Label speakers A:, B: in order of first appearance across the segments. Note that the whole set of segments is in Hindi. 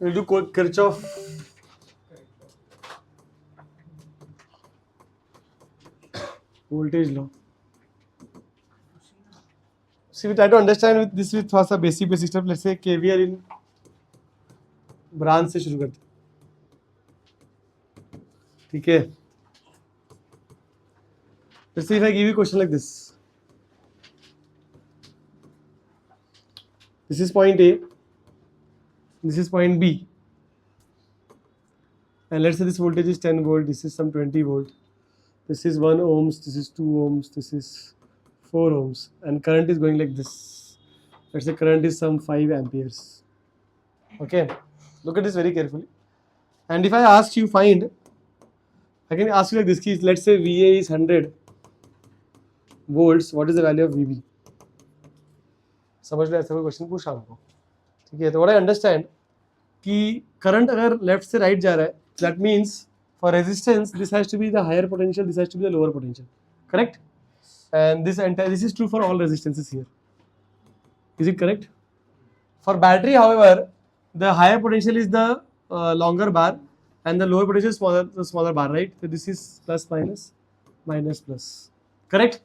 A: we'll do Kirchhoff voltage law. See, we try to understand with this with थोड़ा सा basic stuff. Let's say KVL in branch से शुरू करते हैं, ठीक है? Let's see if I give you a question like this. This is point A, this is point B, and let's say this voltage is 10 volt, this is some 20 volt, this is 1 ohms, this is 2 ohms, this is 4 ohms, and current is going like this. Let's say current is some 5 amperes. Okay, look at this very carefully. And if I ask you find, I can ask you like this: let's say VA is 100 volts. What is the value of VB? समझ लो, ऐसा कोई क्वेश्चन पूछा हमको, ठीक है? तो what I understand कि करंट अगर लेफ्ट से राइट जा रहा है, that means for resistance this has to be the higher potential, this has to be the lower potential, correct? And this is true for all resistances here. Is it correct? For battery, however, the higher potential is the longer bar and the lower potential is the smaller bar, right? So this is plus minus minus plus, correct?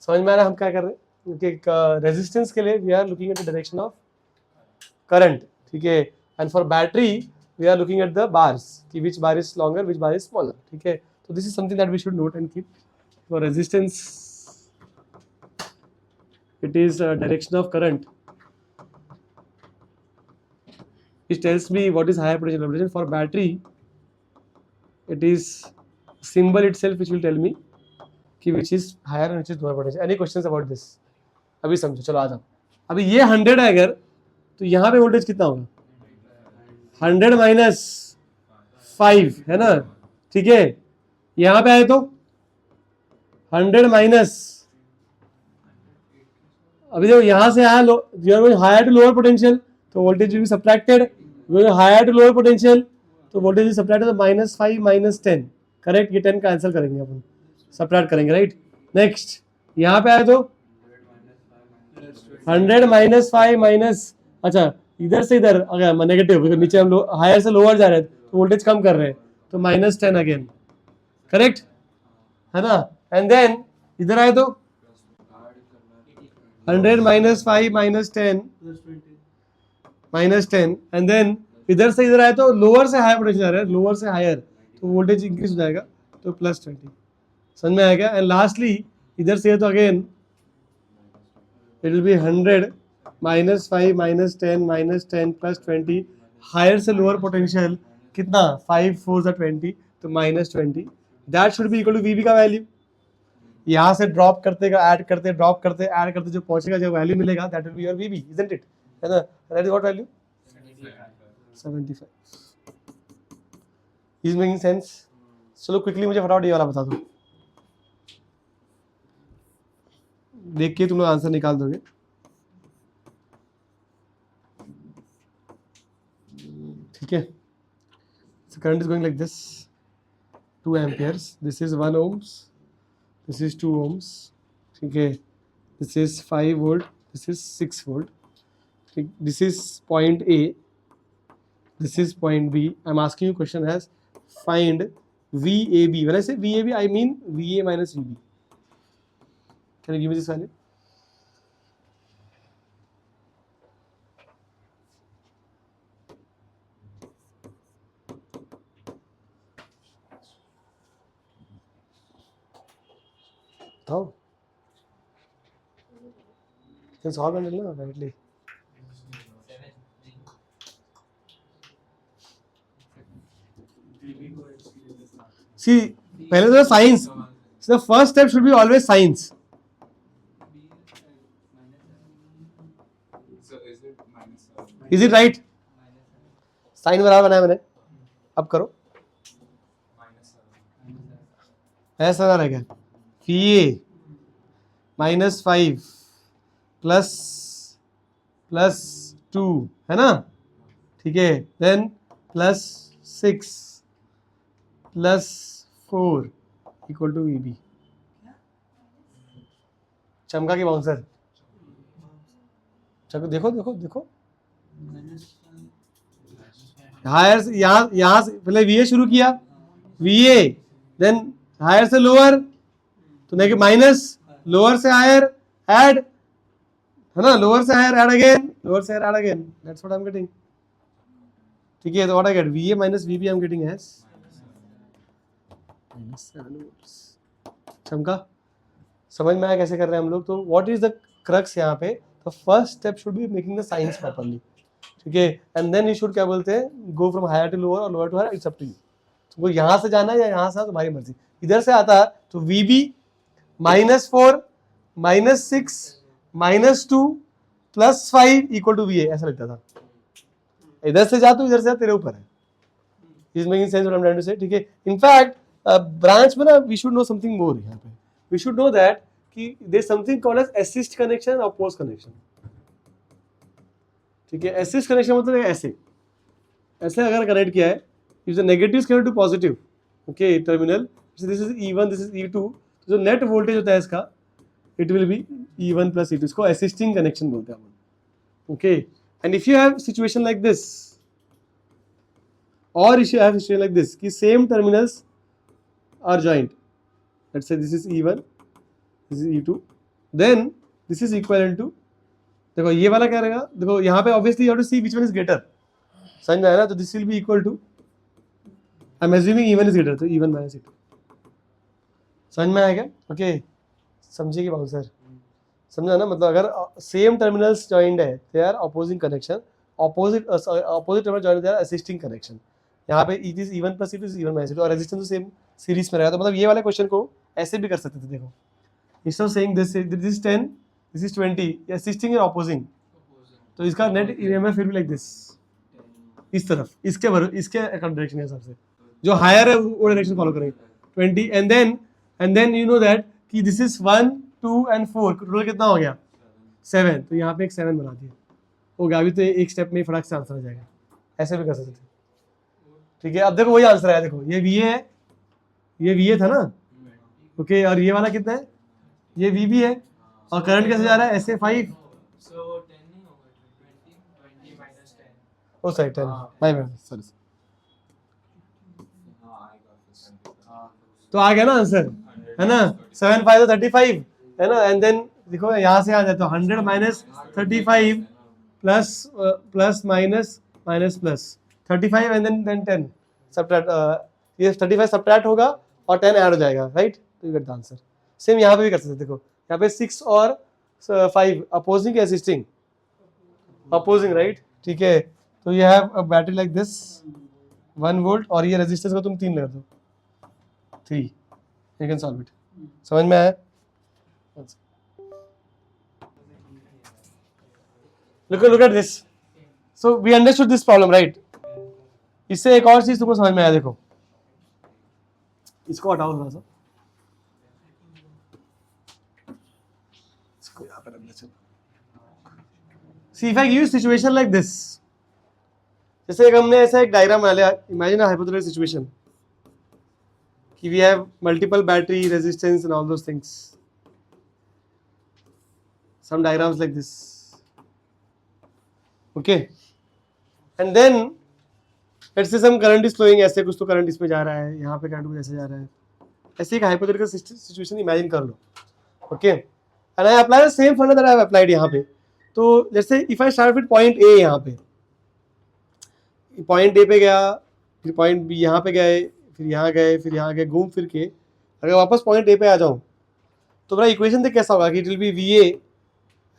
A: समझ में आ रहा है हम क्या कर रहे हैं? क्योंकि रेजिस्टेंस के लिए we are looking at the direction of current, ठीक है? And for battery we are looking at the bars कि which bar is longer, which bar is smaller, ठीक है? तो this is something that we should note and keep. For resistance it is direction of current, it tells me what is higher potential, lower potential. For battery it is symbol itself which will tell me कि which is higher and which is lower potential. Any questions about this? अभी समझो, चलो आ जाओ. अभी ये 100 है अगर, तो यहाँ पे वोल्टेज कितना होगा? 100 माइनस 5 है ना, ठीक है? यहाँ पे आए तो 100 माइनस, अभी देखो यहाँ से आया हायर टू लोअर पोटेंशियल, तो voltage will be subtracted. Higher to lower potential तो वोल्टेज विल सब्ट्रैक्टेड, तो -5 -10, करेक्ट? ये 10 कैंसिल करेंगे अपन, सब्ट्रैक्ट करेंगे, राइट? नेक्स्ट यहाँ पे आए तो 100 -5 माइनस, अच्छा इधर से इधर अगर नेगेटिव, नीचे हम हायर से लोअर जा रहे हैं तो वोल्टेज कम कर रहे हैं, तो -10 अगेन, करेक्ट है ना? एंड देन इधर आए तो 100 -5 -10 एंड देन इधर से इधर आए तो लोअर से हायर पोटेंशियल आ रहा है, लोअर से हायर, तो वोल्टेज इंक्रीज हो जाएगा, तो +20. समझ में आएगा? एंड लास्टली इधर से तो again it will be 100 -5 -10 +20, higher से लोअर पोटेंशियल कितना? 5 4 = 20, तो -20. That should be equal to VB का वैल्यू. यहाँ से ड्रॉप करते ऐड करते ड्रॉप करते ऐड करते जो पहुंचेगा, जो वैल्यू मिलेगा, that will be your VB, isn't it? है ना? That is what value? 75. Is making sense? चलो क्विकली मुझे फटाफट ये वाला बता दो, देख के तुम लोग आंसर निकाल दोगे. ठीक है? So current is going like this, 2 amperes. This is 1 ohms. This is 2 ohms. ठीक है? This is 5 volt. This is 6 volt. This is point A. This is point B. I'm asking you question as find VAB. When I say VAB, I mean VA minus VB. Can you give me this value? बताओ. Can solve and ना rightly. See, पहले तो science. So the first step should be always science. Is it right? Sign बराबर बनाया मैंने, अब करो. ऐसा ना रहेगा. VA -5 +2 है ना, ठीक है? Then +6 +4 equal to VB. चमका की बाउंसर, चलो देखो देखो देखो, हायर से यहाँ से पहले वी ए शुरू किया, वी ए, देन हायर से लोअर, तो देखिए माइनस, लोअर से हायर ऐड, है ना, लोअर से हायर ऐड अगेन, लोअर से higher add again, that's what I am getting. ठीक है, तो what I get, V A minus V B I am getting as -7 volts. चमका, समझ में आया कैसे कर रहे हैं हम लोग. तो व्हाट इज द क्रक्स यहाँ पे, the first step should be making the signs properly. ठीक है, एंड देन यू शुड क्या बोलते हैं, go from higher to lower और lower to higher, it's up to you. तुमको यहाँ से जाना है या यहाँ से, तुम्हारी मर्जी. इधर से आता तो V B -4 -6 -2 +5 equal to V A, ऐसा लगता था. इधर से जा तो इधर से जा, तेरे ऊपर है. Is making sense what I am trying to say. ठीक है, इनफैक्ट ब्रांच में ना we should know something more. यहाँ पे वी शुड नो दैट कि there is something called as assist connection और अपोज कनेक्शन. ठीक है, असिस्ट कनेक्शन मतलब ऐसे ऐसे अगर कनेक्ट किया है, if the negative connect to positive, okay, terminal, this is E1, this is E2, तो जो नेट वोल्टेज होता है इसका, it will B E1 + E2. इसको असिस्टिंग कनेक्शन बोलते हैं हम. Okay, and if you have situation like this, or if you have situation like this कि same terminals are joined, let's say this is E1, this is E2, then this is equivalent to, देखो ये वाला क्या रहेगा, देखो यहाँ पे obviously you have to see which one is greater. समझ में आया ना, तो this will be equal to, I'm assuming E1 is greater, तो E1 - E2. समझ में आया क्या? ओके, समझिए कि बाउंसर समझा ना, मतलब अगर सेम टर्मिनल्स जॉइंड है, they are opposing connection, opposite terminal joined, they are assisting connection. यहाँ पे it is E1 + E2 is E1 - E2 और रेजिस्टेंस तो सेम सीरीज में रहेगा. तो मतलब ये वाले क्वेश्चन को ऐसे भी कर सकते थे. देखो, instead of saying this is 10, this is 20, assisting और अपोजिंग, तो इसका नेट ईएमएफ फिर भी लाइक दिस, इस तरफ, इसके डायरेक्शन के हिसाब से जो हायर है वो डायरेक्शन फॉलो करेंगे 20. And then you know that कि दिस इज 1 2 एंड 4, टोटल कितना हो गया 7. तो यहाँ पे एक 7 बना दिया, हो गया. अभी तो एक स्टेप में फटाक से आंसर आ जाएगा. ऐसे भी कर सकते थे. ठीक है, अब देखो वही आंसर है. देखो ये वी ए है, ये वी ए था ना, ओके, और ये वाला कितना है, ये वी बी है, और करंट कैसे जा रहा है, ऐसे 5, ओ सॉरी 10, माय बैड, सॉरी. तो आ गया ना आंसर, है ना, 7 5 तो 35, है ना. एंड देन देखो यहाँ से आ जाए तो 100 - 35 plus minus minus plus 35 and then 10 subtract, ये 35 सबट्रैक्ट होगा और 10 ऐड हो जाएगा, राइट. तो you get the answer. Same यहाँ पे भी कर सकते, देखो यहाँ पे 6 और 5 अपोजिंग या असिस्टिंग, अपोजिंग, राइट. ठीक है, तो you have a battery like this 1 volt, और ये रेजिस्टेंस को तुम 3 लगा दो, 3, यू कैन सॉल्व इट. समझ में आया? look at this. So we understood this problem, right? इससे एक और चीज तुमको समझ में आया. देखो इसको हटाओ थोड़ा सा, इसको यहाँ पे रख दो. See, if I give you situation like this, जैसे एक हमने ऐसा एक डायग्राम बना लिया. Imagine a hypothetical situation कि we have multiple battery resistance and all those things. Some diagrams like this. Okay, and then let's say some current is flowing, ऐसे कुछ तो करंट इसमें जा रहा है, यहाँ पे करंट कुछ ऐसे जा रहा है. ऐसे एक हाइपोथेटिकल सिचुएशन इमेजिन कर लो. Okay, and I apply the same formula that I have applied यहाँ पे. तो let's say if I start with point A, यहाँ पे पॉइंट ए पे गया, फिर पॉइंट बी यहाँ पे गए, फिर यहाँ गए, फिर यहाँ गए, घूम फिर के अगर वापस पॉइंट ए पे आ जाऊँ तो मेरा इक्वेशन देख कैसा होगा कि it will B V A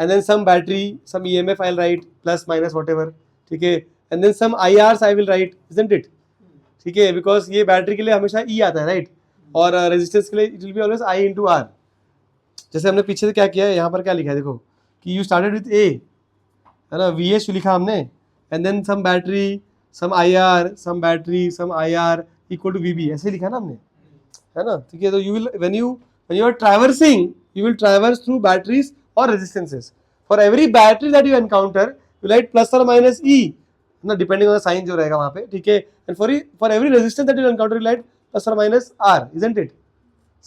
A: and then some battery, some EMF I'll write, plus minus whatever. ठीक है, and then some IRs I will write, isn't it? ठीक है, because ये बैटरी के लिए हमेशा E आता है, राइट, और रेजिस्टेंस के लिए it will be always I into R. जैसे हमने पीछे से क्या किया है, यहाँ पर क्या लिखा है, देखो कि you started with A, है ना, VS लिखा हमने, and then some battery, some IR, some battery, some IR equal to VB, ऐसे लिखा ना हमने, है ना. ठीक है, तो you will when you are traversing, you will traverse through batteries or resistances. For every battery that you encounter, you write plus or minus E, ना, depending on the sign जो रहेगा वहाँ पे. ठीक है, and for every resistance that you encounter, you write plus or minus R, isn't it?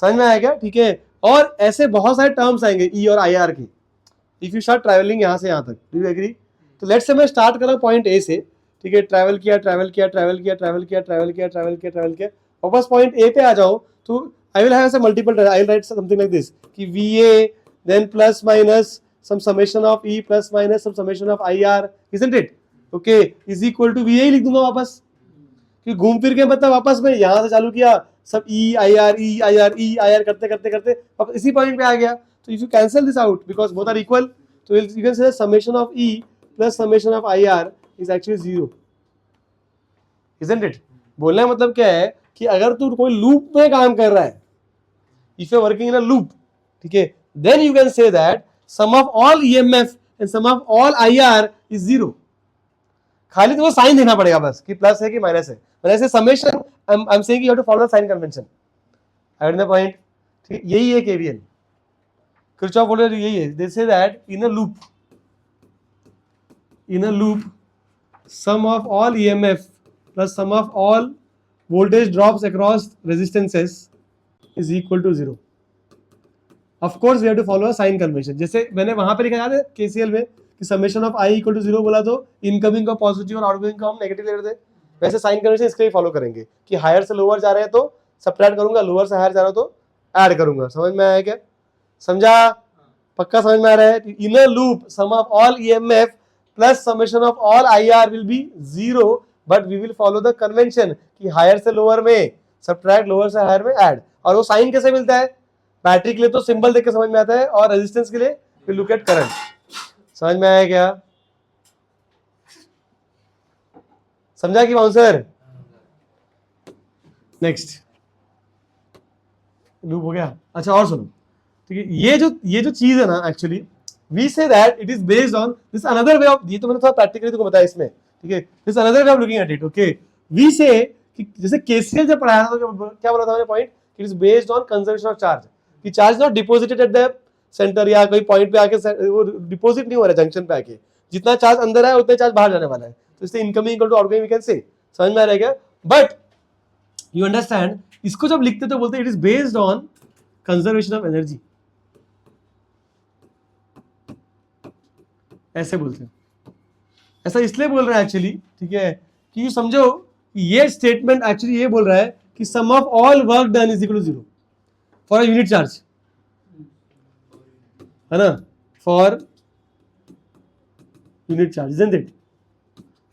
A: समझ में आया क्या? ठीक है, और ऐसे बहुत सारे टर्म्स आएंगे E और IR के. If you start traveling यहाँ से यहाँ तक, do you agree? तो लेट्स से मैं स्टार्ट कर रहा हूँ पॉइंट ए से, ठीक है, ट्रैवल किया, वापस पॉइंट ए पे आ जाओ तो I will have multiple, I will write something like this कि VA then plus minus some summation of E plus minus some summation of IR, isn't it? Okay, is equal to VA ही लिख दूंगा वापस, कि घूम फिर के मतलब वापस में यहाँ से चालू किया, सब EIR करते करते करते अब इसी पॉइंट पे आ गया. तो if you cancel this out because both are equal, तो you can say summation of E plus summation of IR is actually 0, isn't it? बोलने का मतलब क्या है कि अगर तू कोई लूप में काम कर रहा है, if you are working in a loop, ठीक है, then you can say that sum of all EMF and sum of all IR is 0. खाली तुमको साइन देना पड़ेगा बस कि प्लस है कि माइनस है. When I say summation, I'm saying you have to follow the sign convention. I got the point. ठीक, यही है KVL. Kirchhoff बोल रहे यही है. They say that in a loop, sum of all EMF plus sum of all voltage drops across resistances is equal to 0. Of course we have to follow a sign convention. जैसे मैंने वहां पे लिखा याद है KCL में कि summation of I equal to 0 बोला तो इनकमिंग का पॉजिटिव और आउटगोइंग का हम नेगेटिव ले रहे थे, वैसे साइन कन्वेंशन इसके लिए फॉलो करेंगे कि हायर से लोअर जा रहे हैं तो सबट्रैक्ट करूंगा, लोअर से हायर जा रहा हो तो ऐड करूंगा. समझ में आया क्या? समझा? पक्का समझ में आ रहा है? In a loop sum of all EMF plus summation of all IR will be 0, but we will follow the convention कि हायर से लोअर में सबट्रैक्ट, लोअर से हायर में ऐड. और वो साइन कैसे मिलता है? बैटरी के लिए तो सिंबल देख के समझ में आता है, और रेजिस्टेंस के लिए वी लुक एट करंट. समझ में आया क्या? समझा कि बाउंसर? नेक्स्ट लूप हो गया. अच्छा और सुनो, ठीक है, ये जो चीज है ना, actually we say that it is based on this another way of, ये तो मैंने थोड़ा प्रैक्टिकली तुमको बताया इसमें, ठीक है, this another way of looking at it. Okay, we say कि जैसे KCL जब पढ़ाया था तो क्या बोला था मैंने point, it is based on conservation of charge, कि charge not deposited at the centre या कोई पॉइंट पे आके वो डिपॉजिट नहीं हो रहा है जंक्शन पे आके, जितना चार्ज अंदर है उतना चार्ज बाहर जाने वाला है, तो इसलिए incoming equal to outgoing we can say. समझ में आ रहा है क्या? बट यू अंडरस्टैंड, इसको जब लिखते तो बोलते it is based on conservation of energy, ऐसे बोलते हैं. ऐसा इसलिए बोल रहा है एक्चुअली, ठीक है, कि यू समझो ये स्टेटमेंट एक्चुअली ये बोल रहा है कि sum of all work done is equal to 0 for a unit charge, है ना, for unit charge, isn't it?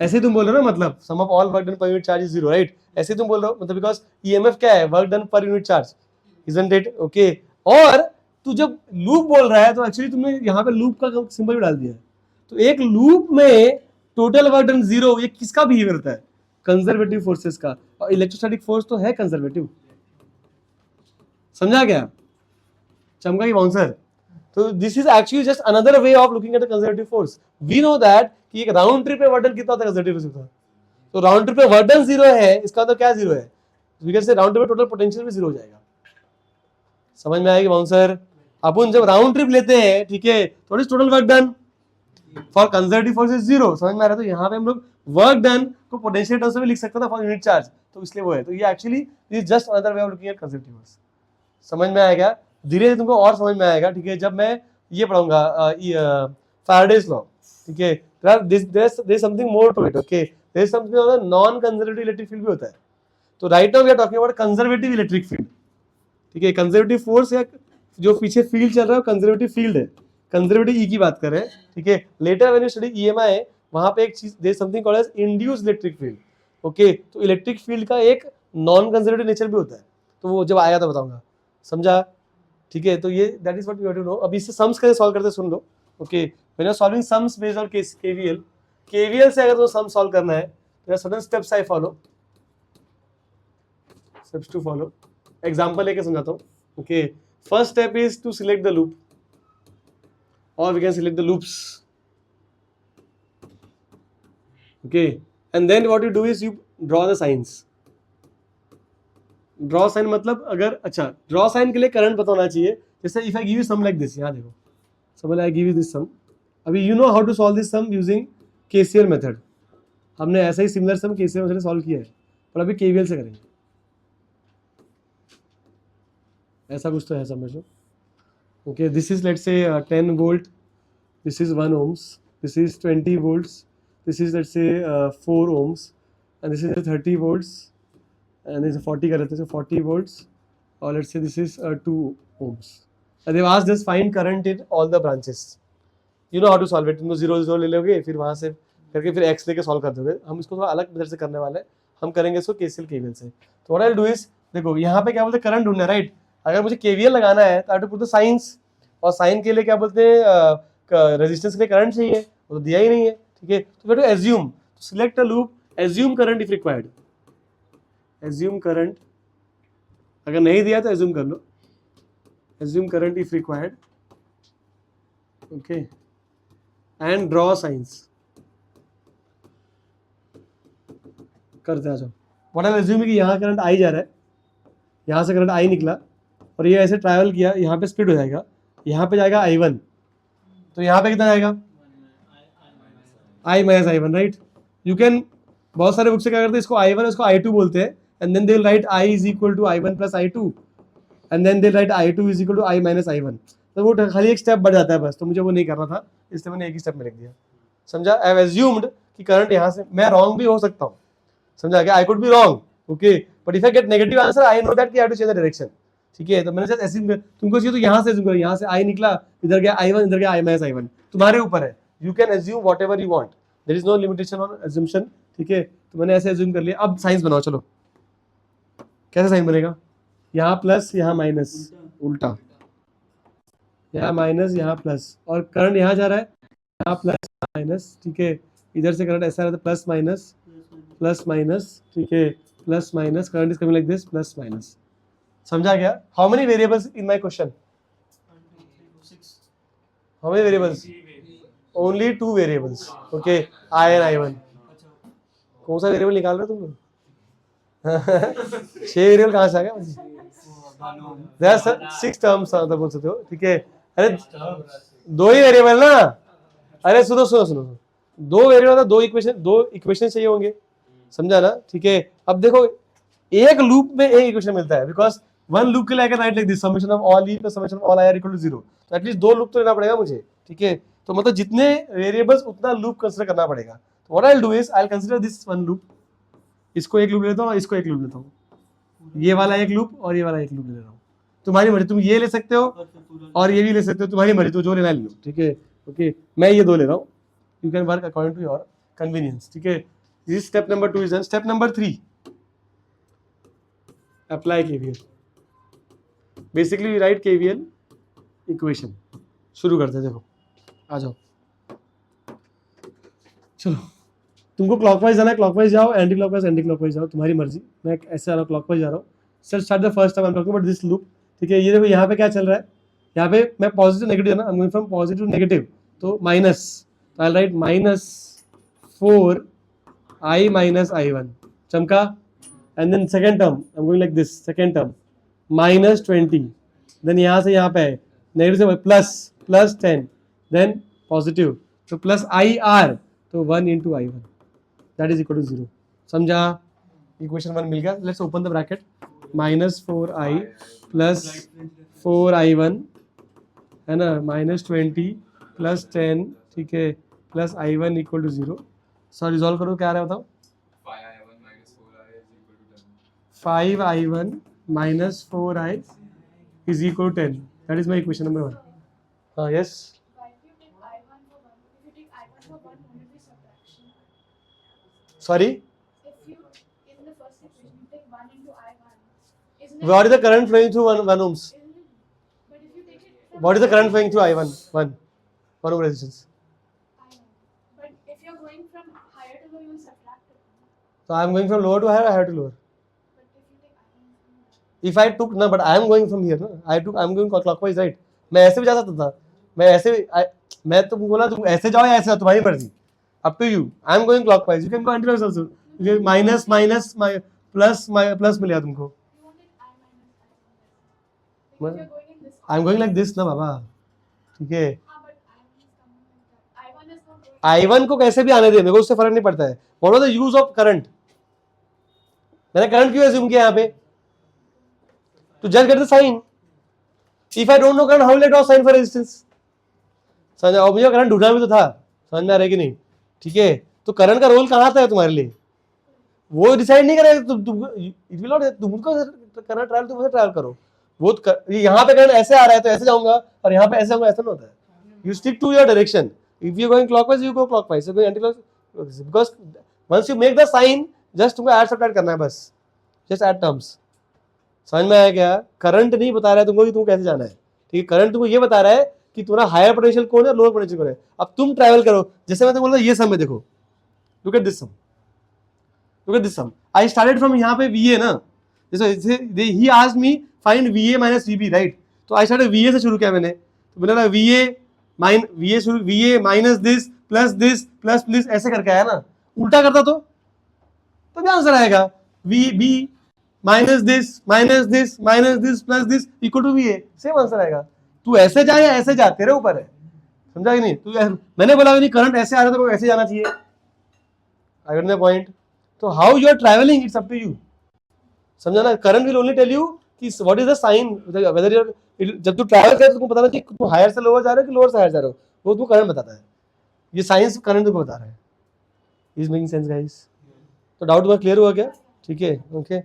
A: ऐसे तुम बोल रहे हो ना, मतलब sum of all work done पर यूनिट चार्ज इज 0, राइट? ऐसे तुम बोल रहे हो, मतलब बिकॉज EMF क्या है? वर्क डन पर unit charge, isn't it? Okay, और तू जब लूप बोल रहा है तो एक्चुअली तुमने यहाँ पे लूप का सिंबल भी डाल दिया है. तो एक लूप में टोटल वर्क डन 0, ये किसका बिहेवियर होता है? कंजर्वेटिव फोर्सेस का. और इलेक्ट्रोस्टैटिक फोर्स तो है कंजर्वेटिव. समझा क्या? चमका की बाउंसर. तो this is actually just another way of looking at the conservative force. We know that कि एक राउंड ट्रिप पे वर्क डन कितना होता है कंजर्वेटिव फोर्स का. तो राउंड ट्रिप पे वर्क डन 0 है, इसका मतलब क्या 0 है? We can say round trip पे टोटल पोटेंशियल भी 0 हो जाएगा. समझ में आएगी बाउंसर? अपन जब राउंड ट्रिप लेते हैं, ठीक है, तो is total work done for conservative force is 0. समझ में आ रहा है? तो यहाँ पे हम लोग वर्क डन को पोटेंशियल टर्म्स में लिख सकते हैं फॉर यूनिट चार्ज, तो इसलिए वो है. तो ये actually is just another way of looking eight conservative force. समझ में आएगा? धीरे धीरे तुमको और समझ में आएगा, ठीक है, जब मैं ये पढ़ाऊंगा फैराडेज लॉ, ठीक है. There is something more to it. Okay, there is something non conservative electric field भी होता है. तो right now we are talking about conservative electric field, ठीक है. कंजर्वेटिव फोर्स या जो पीछे फील्ड चल रहा है कंजर्वेटिव फील्ड है, कंजर्वेटिव ई की बात कर रहे हैं, ठीक है. Later when you study EMI, वहां पे एक चीज, there is something called as induced electric field. Okay, तो इलेक्ट्रिक फील्ड का एक नॉन कंजर्वेटिव नेचर भी होता है, तो वो जब आएगा तो बताऊंगा. समझा? ठीक है, तो ये that is what you have to know. अब इससे सम्स कैसे सॉल्व करते सुन लो. Okay, when you are solving sums based on KVL से अगर तो सम सॉल्व करना है तो certain steps I follow, steps to follow. Example लेके समझाता हूं. Okay, first step is to select the loop, or we can select the loops. Okay, and then what you do is you draw the signs. Draw sign मतलब अगर, अच्छा, draw sign के लिए करंट पता होना चाहिए. जैसे if I give you sum like this, यहाँ देखो, suppose I give you this sum. अभी you know how to solve this sum using KCL method. हमने ऐसा ही सिमिलर सम KCL मेथड से सॉल्व किया है, पर अभी KVL से करेंगे. ऐसा कुछ तो है, समझो. Okay, this is let's say 10 volt, this is 1 ohms, this is 20 volts, this is let's say 4 ohms, and this is 30 volts, and this is 40 कर लेते हैं, so 40 volts, or let's say this is 2 ohms. And they've asked us find current in all the branches. You know how to solve it. तुम 0 ले लोगे, फिर वहाँ से करके फिर x लेके सॉल्व कर दोगे. हम इसको थोड़ा अलग मेथड से करने वाले हैं. हम करेंगे इसको KCL KVL से. तो what I'll do is, देखो यहाँ पे क्या बोलते हैं करंट ढूंढना है, राइट. अगर मुझे KVL लगाना है तो I have to put the signs, और साइन के लिए क्या बोलते हैं रेजिस्टेंस के लिए करंट चाहिए, वो तो दिया ही नहीं है, ठीक है. तो फिर assume, select a loop, assume current if required. Assume current, अगर नहीं दिया तो एज्यूम कर लो. Assume current if required, okay, and draw signs. करते आ जाओ. व्हाट आई एज्यूम कि यहाँ करंट आई जा रहा है, यहाँ से करंट आई निकला, और ये ऐसे ट्रैवल किया, यहाँ पे स्प्लिट हो जाएगा, यहाँ पे जाएगा I1, तो यहाँ पे कितना जाएगा I minus I1, right. You can, बहुत सारे बुक से क्या करते हैं, इसको I1 इसको I2 बोलते हैं, and then they will write I is equal to I1 plus I2, and then they write I2 is equal to I minus I1. तो वो खाली एक स्टेप बढ़ जाता है बस, तो मुझे वो नहीं करना था, इसलिए मैंने एक ही स्टेप में लिख दिया. समझा. आई हैव एज्यूम्ड कि करंट यहाँ से, मैं रॉन्ग भी हो सकता हूँ, समझा क्या, I could be wrong, okay, but if I get negative answer I know that कि I have to change the direction, ठीक है. तो मैंने जस्ट ऐसे तुमको चाहिए तो यहाँ से एज्यूम करो, यहाँ से आई निकला, इधर गया I1, इधर गया I माइनस I1, तुम्हारे ऊपर है. You can assume whatever you want, there is no limitation on assumption, ठीक है. तो मैंने ऐसे एज्यूम कर लिया. अब साइंस बनाओ, चलो. कैसे साइन बनेगा, यहाँ प्लस यहाँ माइनस, उल्टा, यहाँ माइनस यहाँ प्लस, और करंट यहाँ जा रहा है, यहाँ प्लस माइनस, ठीक है. इधर से करंट ऐसा रहता है, प्लस माइनस, ठीक है, plus minus, current is coming like this, plus minus. समझा क्या. How many variables in my question, how many variables, only 2 variables, okay, I and I1. कौन सा वेरिएबल निकाल रहे हो तुम लोग? 6 वेरिएबल कहाँ से आ गया मुझे? देयर आर 6 टर्म्स बोल सकते हो, ठीक है. अरे 2 ही वेरिएबल ना, अरे सुनो, 2 वेरिएबल था, 2 इक्वेशन चाहिए होंगे, समझा ना, ठीक है. अब देखो एक लूप में एक इक्वेशन मिलता है, बिकॉज वन लूप के लिए I can write like this, summation of all E plus summation of all I are equal to 0. तो एटलीस्ट 2 लूप तो लेना पड़ेगा मुझे, ठीक है. तो मतलब जितने वेरिएबल्स उतना लूप कंसीडर करना पड़ेगा. तो what I will do is I will consider this one loop, इसको एक लूप लेता हूँ, इसको एक लूप लेता हूँ, ये वाला एक लूप और ये वाला एक लूप ले रहा हूँ. तुम्हारी मर्जी, तुम ये ले सकते हो और ये भी ले सकते हो, तुम्हारी मर्जी, तो जो लेना ले लो, ठीक है. ओके, मैं ये 2 ले रहा हूँ. You can work according to your convenience, ठीक है. This step number 2 is done. Step number 3, apply KVL. Basically write KVL equation. शुरू करते हैं, देखो आ जाओ, चलो. तुमको क्लॉकवाइज जाना है, क्लॉकवाइज जाओ, एंटी क्लॉकवाइज जाओ, तुम्हारी मर्जी. मैं ऐसे आ रहा हूँ, क्लॉकवाइज जा रहा हूँ. Start the first time I am talking about this loop, ठीक है. ये देखो यहाँ पे क्या चल रहा है, यहाँ पे मैं पॉजिटिव नेगेटिव ना, I am going from positive negative, तो माइनस, तो I will write -4I minus I1, चमका. And then second term I am going like this, second term -20, then यहाँ से यहाँ पे है नेगेटिव से प्लस 10, देन पॉजिटिव, तो प्लस IR, तो 1 into I1 that is equal to 0. समझा. इक्वेशन 1 मिल गया. Let's open the bracket, -4I plus 4I1 है ना, -20 प्लस 10, ठीक है, plus I1 equal to 0. So resolve करो, क्या आ रहा है बताओ. 5I1 minus 4I is equal to 10. That is my equation number 1. Yes. Sorry. What is the current flowing through 1 ohms? What is the current flowing through I1? 1 ohm resistance.
B: But if you're going from higher to lower, you will subtract it.
A: So I am going from lower to higher or higher to lower?
B: But if you take I1,
A: If I took no, but I am going from here. No, I am going clockwise, right? मैं ऐसे भी जा सकता था. मैं ऐसे मैं तुमको बोला तुम ऐसे जाओ या ऐसे जाओ, तुम्हारी मर्जी. Up to you. I am going clockwise. You can go anti-clockwise also. You can minus plus मिलेगा तुमको.
B: you want it I minus I1. Because you're going in this.
A: I am going like this ना बाबा. ठीक है.
B: But I1 is coming like that. I1 is not going.
A: I1 को कैसे भी आने दे, मेरे को उससे फर्क नहीं पड़ता है. What was the use of current? मैंने करंट क्यों assume किया यहाँ पे? To just get the sign. If I don't know current, how will I draw sign for resistance? समझा. और मुझे करंट ढूंढना भी तो था, समझ में आ रहा है कि नहीं, ठीक है.
C: तो करंट का रोल कहाँ आता है तुम्हारे लिए? वो डिसाइड नहीं करेगा, तुम करंट ट्रैवल तुम ट्रैवल करो। वो यहाँ पे करंट ऐसे आ रहा है तो ऐसे जाऊंगा, और यहाँ पे ऐसे जाऊंगा, ऐसा नहीं होता है। You stick to your direction. If you going clockwise you go clockwise, going anticlockwise, because once you make the sign just तुमको ऐड सब्ट्रैक्ट करना है बस, जस्ट ऐड टर्म्स। समझ में आया क्या? करंट नहीं बता रहा है तुमको कि तुमको कैसे जाना है, ठीक है? करंट तुमको ये बता रहा है कि तुम्हारा हायर पोटेंशियल कौन है, लोअर पोटेंशियल कौन है। अब तुम ट्रैवल करो, जैसे मैं तुमको बोल रहा हूं ये सम में देखो, look at this sum, look at this sum. I started from यहाँ पे VA ना, जैसे ही asked me find VA minus VB, right? तो आई स्टार्टेड VA से शुरू किया मैंने, तो मैंने बोला VA minus this plus this ऐसे करके आया ना। उल्टा करता तो भी आंसर आएगा, VB minus this plus this equal to VA, same answer आएगा। तू ऐसे जा या ऐसे जा, तेरे ऊपर है, समझा कि नहीं? तू मैंने बोला नहीं करंट ऐसे आ रहा था तो ऐसे जाना चाहिए। I get the point? तो how you are travelling it's up to you, समझा ना? Current will only tell you कि what is the sign, whether your, जब तू ट्रैवल करे तो तुमको पता ना कि तू हायर से लोअर जा रहे हो कि लोअर से हायर जा रहे हो, वो तुमको करंट बताता है। ये साइंस करंट तुमको बता रहा है। Is making sense guys? तो डाउट में क्लियर हुआ क्या? ठीक है, ओके,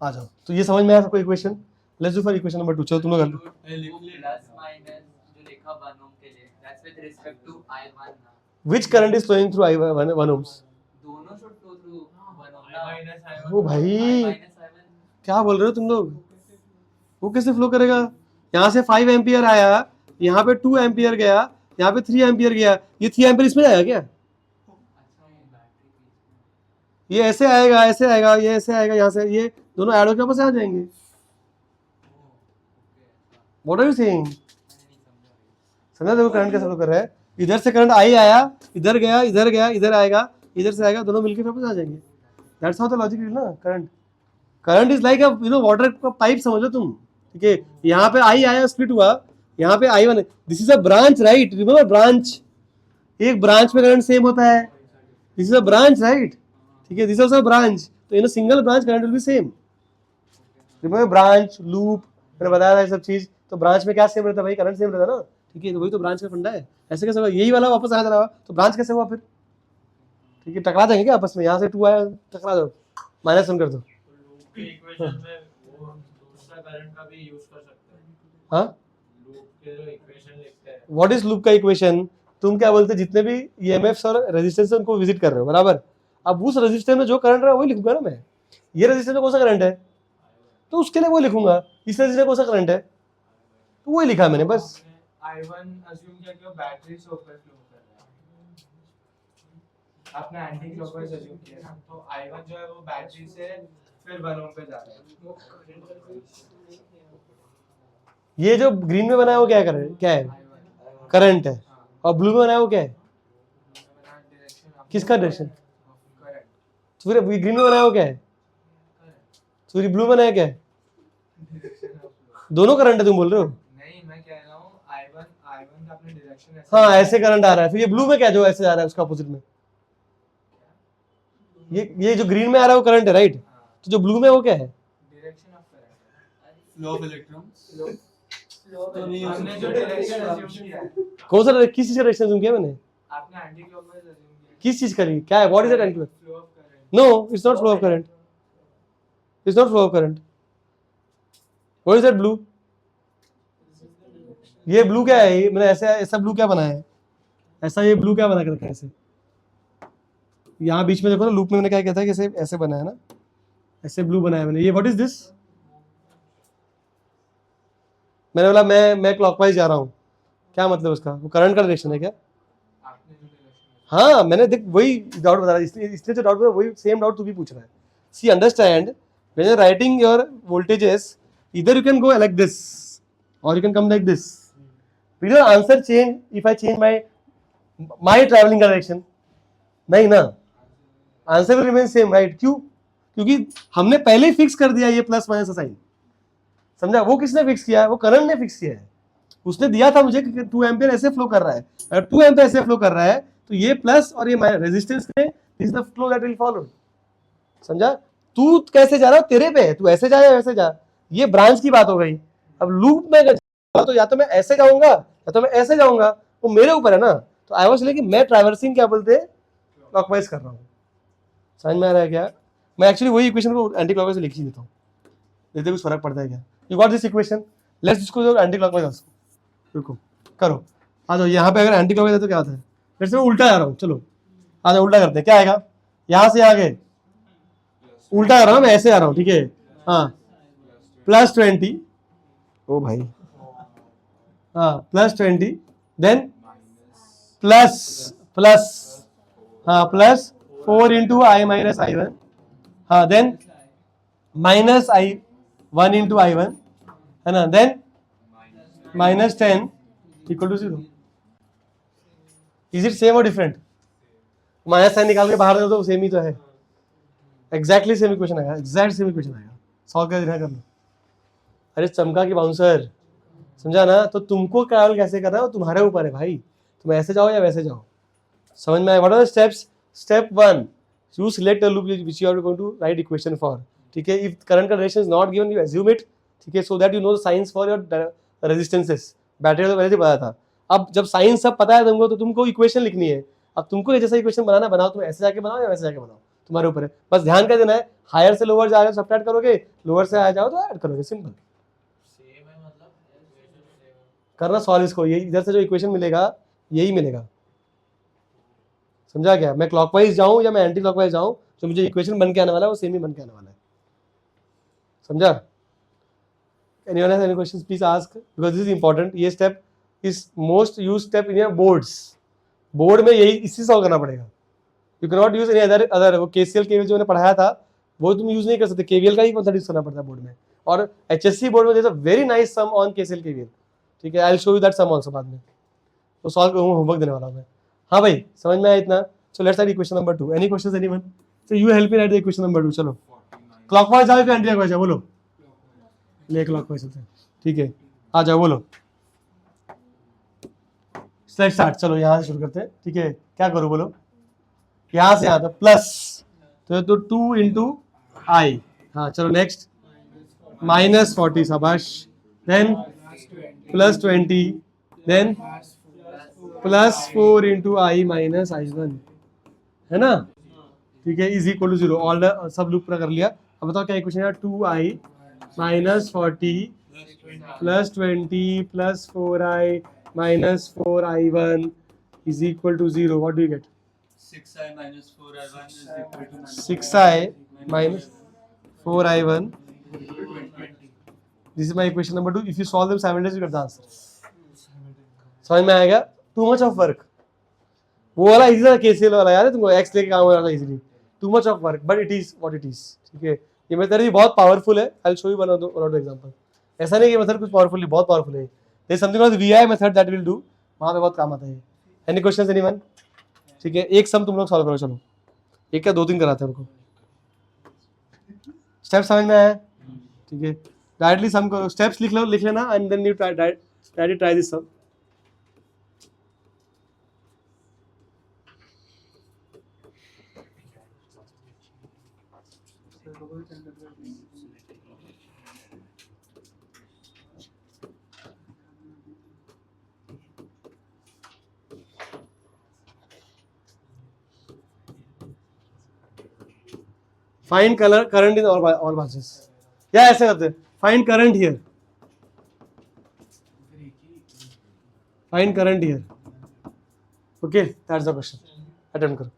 C: आ जाओ। तो ये समझ में आया सबको equation? Let's do for equation number 2। चलो तुम लोग कर लो।
D: प्लस माइनस जो लिखा 1 ओम के लिए, that's with respect to I1 ना।
C: Which current is flowing through 1 ohms?
D: दोनों शुड फ्लो थ्रू 1 ओम ना।
C: वो भाई
D: I-1
C: क्या बोल रहे हो तुम लोग? वो कैसे फ्लो करेगा? यहाँ से 5 एम्पियर आया, यहाँ पे 2 एम्पियर गया, यहाँ पे 3 एम्पियर गया, ये 3 एम्पियर इसमें जाएगा क्या? ये ऐसे आएगा, ऐसे आएगा, ये ऐसे आएगा, यहाँ से ये दोनों ऐड होकर वापस आ जाएंगे। What are you saying? समझा? देखो करंट कैसे फ्लो कर रहा है। इधर से करंट आई आया, इधर गया, इधर गया, इधर आएगा, इधर से आएगा, दोनों मिलकर वापस आ जाएंगे। That's how the logic is ना। करंट इज लाइक वाटर का पाइप, समझ लो तुम, ठीक है? यहाँ पे आई आया, स्प्लिट हुआ, यहाँ पे I1, this is a branch, right? Remember branch, एक ब्रांच में करंट सेम होता है। This is a branch, right? ठीक है, दिस इज अ ब्रांच, तो in a single branch current will be same. Remember branch, loop, मैंने बताया था ये सब चीज। तो ब्रांच में क्या सेम रहता है भाई? करंट सेम रहता है ना, ठीक है? तो वही तो ब्रांच का फंडा है। ऐसे कैसे हुआ? यही वाला वापस आ जा रहा, तो ब्रांच कैसे हुआ फिर? ठीक है, टकरा जाएंगे क्या आपस में? यहाँ से 2 आया, टकरा जाओ, -1 कर दो।
E: इक्वेशन में वो दूसरा करंट का भी यूज कर सकते हैं।
C: हाँ,
E: लूप के जो इक्वेशन लिखते हैं,
C: व्हाट इज लूप का इक्वेशन? तुम क्या बोलते, जितने भी EMFs और रेजिस्टेंस उनको विजिट कर रहे हो, बराबर? अब उस रेजिस्टेंस में जो करंट रहा है वही लिखूंगा ना मैं। ये रेजिस्टेंस में कौन सा करंट है तो उसके लिए वो लिखूंगा। इस रेजिस्टेंस में कौन सा करंट है तो वही लिखा मैंने, बस।
E: I1 अज्यूम किया कि वो बैटरी से ऊपर फ्लो कर रहा है, आपने एंटी क्लॉकवाइज अज्यूम किया ना, तो I1 जो है वो बैटरी से फिर 1 ओम पे जा रहा है।
C: ये जो ग्रीन में बनाया वो क्या है? करंट है। और ब्लू में बनाया वो क्या है? किसका डायरेक्शन? तो फिर ग्रीन में बनाया वो क्या है? तो ब्लू में बनाया क्या है? दोनों करंट है तुम बोल रहे हो?
E: नहीं, मैं कह रहा हूँ I1 का अपने डायरेक्शन
C: हाँ, ऐसे करंट आ रहा है। फिर ये ब्लू में क्या जो ऐसे आ रहा है उसका अपोजिट में? ये जो ग्रीन में आ रहा है वो करंट है, राइट? तो जो ब्लू में वो क्या है?
E: Direction of current,
F: flow of electrons.
E: तो नहीं हमने जो डायरेक्शन अज्यूम किया है,
C: कौन सा, किस चीज का डायरेक्शन अज्यूम किया मैंने?
E: आपने एंटी क्लॉकवाइज अज्यूम किया।
C: किस चीज का? क्या है? What is that anti?
E: Flow of current.
C: No, it's not flow of current. It's not flow of current. What is that blue? ये ब्लू क्या है? ये मैंने ऐसा ब्लू क्या बनाया है? ऐसा ये ब्लू क्या बना के रखा है ऐसे? यहाँ बीच में देखो ना, लूप में मैंने क्या कहता है कि ऐसे बनाया ना, ऐसे ब्लू बनाया मैंने। ये व्हाट इज दिस? मैंने बोला मैं क्लॉकवाइज जा रहा हूँ, क्या मतलब उसका? वो करंट का डायरेक्शन है क्या?
E: आपने जो डायरेक्शन,
C: हाँ, मैंने देख वही डाउट बता रहा, इसलिए जो डाउट बता वही सेम डाउट तू भी पूछ रहा है। C understand, when you are writing your voltages, either you can go like this or you can come like this. Will your answer change if I change my traveling direction? नहीं ना, answer will remain same, right? क्यों? क्योंकि हमने पहले ही फिक्स कर दिया ये प्लस माइनस का साइन, समझा? वो किसने फिक्स किया है? वो करंट ने फिक्स किया है। उसने दिया था मुझे कि 2 एम्पियर ऐसे फ्लो कर रहा है। अगर 2 एम्पियर ऐसे फ्लो कर रहा है तो ये प्लस और ये माइनस रेजिस्टेंस में is the flow that will follow, समझा? तू कैसे जा रहा है तेरे पे है, तू ऐसे जा या वैसे जा, ये ब्रांच की बात हो गई। अब लूप में तो या तो मैं ऐसे जाऊंगा या तो मैं ऐसे जाऊंगा, वो मेरे ऊपर है ना। तो आई वाज कि मैं ट्रैवर्सिंग क्या बोलते हैं क्लॉकवाइज कर रहा हूँ. समझ में आ रहा है क्या? मैं एक्चुअली वही इक्वेशन को एंटी क्लॉकवाइज लिख ही देता हूँ, देखते कुछ फर्क पड़ता है क्या. You got this equation, let's इसको एंटी क्लॉकवाइज आल्सो. रुको करो, आ जाओ. यहाँ पे अगर एंटी क्लॉकवाइज है तो क्या आता है? लेट्स मैं उल्टा जा रहा हूँ, चलो आ जाओ उल्टा करते हैं. क्या आएगा? यहाँ से आगे उल्टा कर रहा हूँ मैं, ऐसे आ रहा हूँ, ठीक है. हाँ +20, ओ भाई, हाँ +20, देन प्लस हाँ +4 इंटू I माइनस I1, हाँ देन -I1 इंटू I1, है ना, then -10 equal to 0. Is it same और डिफरेंट? माइनस साइन निकाल के बाहर दो तो सेम ही तो है. एग्जैक्टली सेम इक्वेशन आएगा, एग्जैक्ट सेम इक्वेशन आएगा. सॉल्व कर कर लो. अरे चमका की बाउंसर, समझा ना? तो तुमको ट्रैवल कैसे करना है वो तुम्हारे ऊपर है भाई. तुम ऐसे जाओ या वैसे जाओ. समझ में आया? What are the steps? Step 1, you select a loop which you are going to write equation for. ठीक है. If current condition is not given you assume it. ठीक है, so that you know the signs for your resistances. Battery तो पहले से पता था. अब जब साइंस सब पता है तुमको तो तुमको इक्वेशन लिखनी है. अब तुमको जैसा इक्वेशन बनाना बनाओ, तुम ऐसे जाके बनाओ या वैसे जाके बनाओ, तुम्हारे ऊपर है. बस ध्यान कर देना है, हायर से लोअर जा रहे हो सब्ट्रैक्ट करोगे, लोअर से आ जाओ तो ऐड करोगे. सिंपल करना सॉल्व इसको. यही इधर से जो इक्वेशन मिलेगा यही मिलेगा. समझा क्या? मैं क्लॉकवाइज जाऊं या मैं एंटी क्लॉकवाइज जाऊं, जो मुझे इक्वेशन बन के आने वाला है वो सेम ही बन के आने वाला है. समझा? Anyone has any questions please ask, because this is important. ये step is most used step in your boards. Board में यही इसी सॉल्व करना पड़ेगा. You can not use any other. वो केसीएल केवीएल जो मैंने पढ़ाया था वो तुम यूज नहीं कर सकते. केवीएल का ही कॉन्सेप्ट यूज करना पड़ता है बोर्ड में. और एचएससी बोर्ड में there is a very nice sum on KCL KVL. ठीक है, I will show you that sum also बाद में. तो सॉल्व करूंगा, होमवर्क देने वाला हूं मैं. हाँ भाई समझ में आया इतना? So let's write equation number 2. Any questions anyone? So you help me right the equation number 2. चलो क्लॉकवाइज जाओ कि एंटी क्लॉकवाइज जाओ? बोलो. ले क्लॉकवाइज चलते हैं. ठीक है, आ जाओ बोलो. Let's start. चलो यहाँ से शुरू करते हैं. ठीक है, क्या करो बोलो. यहाँ से आता प्लस तो 2 इंटू आई. हाँ चलो नेक्स्ट. -40, शाबाश. Then +20, then +4 into I minus I1, है ना? ठीक है, इज इक्वल टू 0. ऑल सब लूप पूरा कर लिया. अब बताओ क्या इक्वेशन है? 2I -40 +20 +4I -4I1 is equal to 0. What do you get?
D: 6i minus 4i1 is equal to
C: 6I minus 4I1. This is my equation number 2. If you solve them simultaneously, you get the answer. समझ में आएगा? Too much of work. वो वाला इजी था केसीएल वाला, याद है तुमको? एक्स लेके काम हो रहा था easily. Too much of work, but it is what it is. ठीक है, ये मेथड भी बहुत पावरफुल है. I'll show you one or two example. ऐसा नहीं कि मेथड कुछ पावरफुल नहीं, बहुत पावरफुल है. There is something called VI method that will do. वहाँ पे बहुत काम आता है. Any questions anyone? ठीक है, एक सम तुम लोग सॉल्व करो. चलो एक क्या 2-3 कराते हैं उनको. स्टेप समझ में आया? ठीक है, डायरेक्टली सम करो. स्टेप्स लिख लेना and then you try this sum. Find current in all branches. या ऐसे करते हैं, find current here. Find current here. Okay, that's the question. Attempt करो.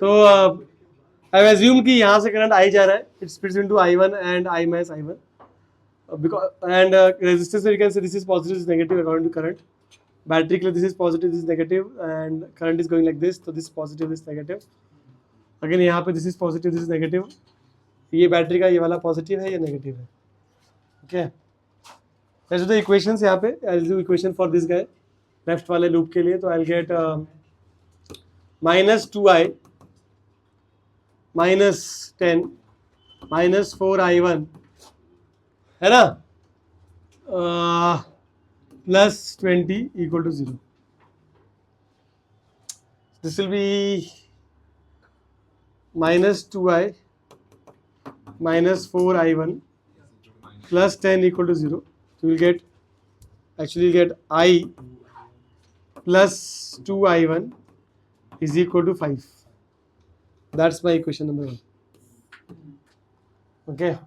C: तो आई एज्यूम कि यहाँ से करंट आई जा रहा है. It splits into I1 and I minus I1. Because and resistance, you can say this is positive, this is negative according to current. Battery के लिए this is positive, this is negative, and current is going like this. So this is positive, this is negative. Again यहाँ पे this is positive, this is negative. ये बैटरी का ये वाला पॉजिटिव है, ये नेगेटिव है. Okay, let's do the equations. यहाँ पे I'll do equation for this guy. Left वाले लूप के लिए तो I'll get -2I -10 -4I1, है ना, +20 equal to 0. This will be -2I
A: minus 4i1 plus 10 equal to 0. So you'll get, actually you'll get I plus 2i1 is equal to 5. That's my equation number 1. Okay.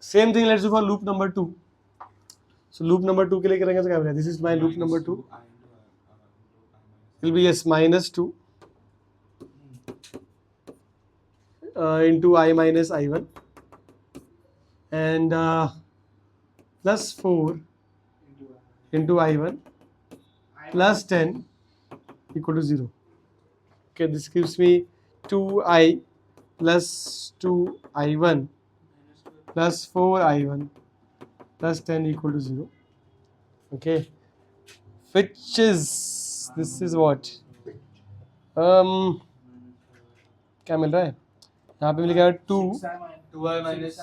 A: Same thing let's do for loop number 2. So loop number 2 के लिए करेंगे तो क्या बनेगा? This is my loop number 2. It will be yes minus 2 into I minus I1 and plus 4 into I1 plus 10 equal to 0. Okay, this gives me 2I plus 2I1 plus 4I1 plus 10 equal to 0. Okay, which is, this is what? क्या मिल रहा है? यहाँ पे मिलेगा 2
E: 2i minus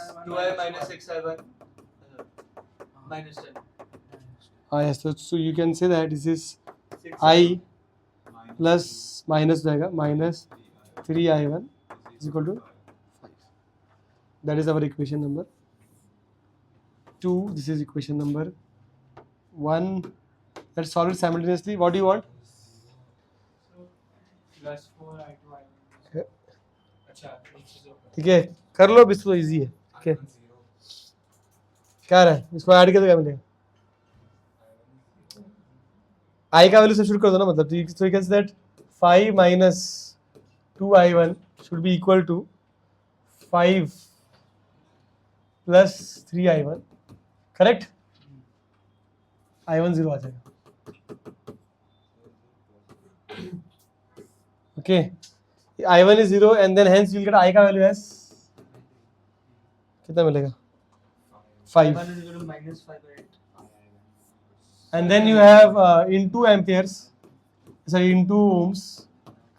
E: 6i1 minus 10.
A: yes, so you can say that this is I plus minus जाएगा minus 3i1 is equal to 5. That is our equation number 2. This is equation number 1. Let's solve it simultaneously. What do you want?
E: Plus 4i2 i1.
A: Okay.
E: अच्छा ये चीज़ होगा.
A: ठीक है, कर लो, बिस तो इजी है. ठीक है, क्या रहा है? इसको ऐड किया तो क्या मिलेगा? I का वैल्यू सब्स्टिट्यूट कर दो ना, मतलब तो you can say that 5 minus 2i1 should be equal to 5 plus 3i1. Correct? I1 0 आ जाएगा. Okay, I1 is 0 and then hence you will get I का value as कितना मिलेगा? 5.
E: I1 is equal to minus 5/8.
A: And then you have in 2 amperes, sorry, in 2 ohms,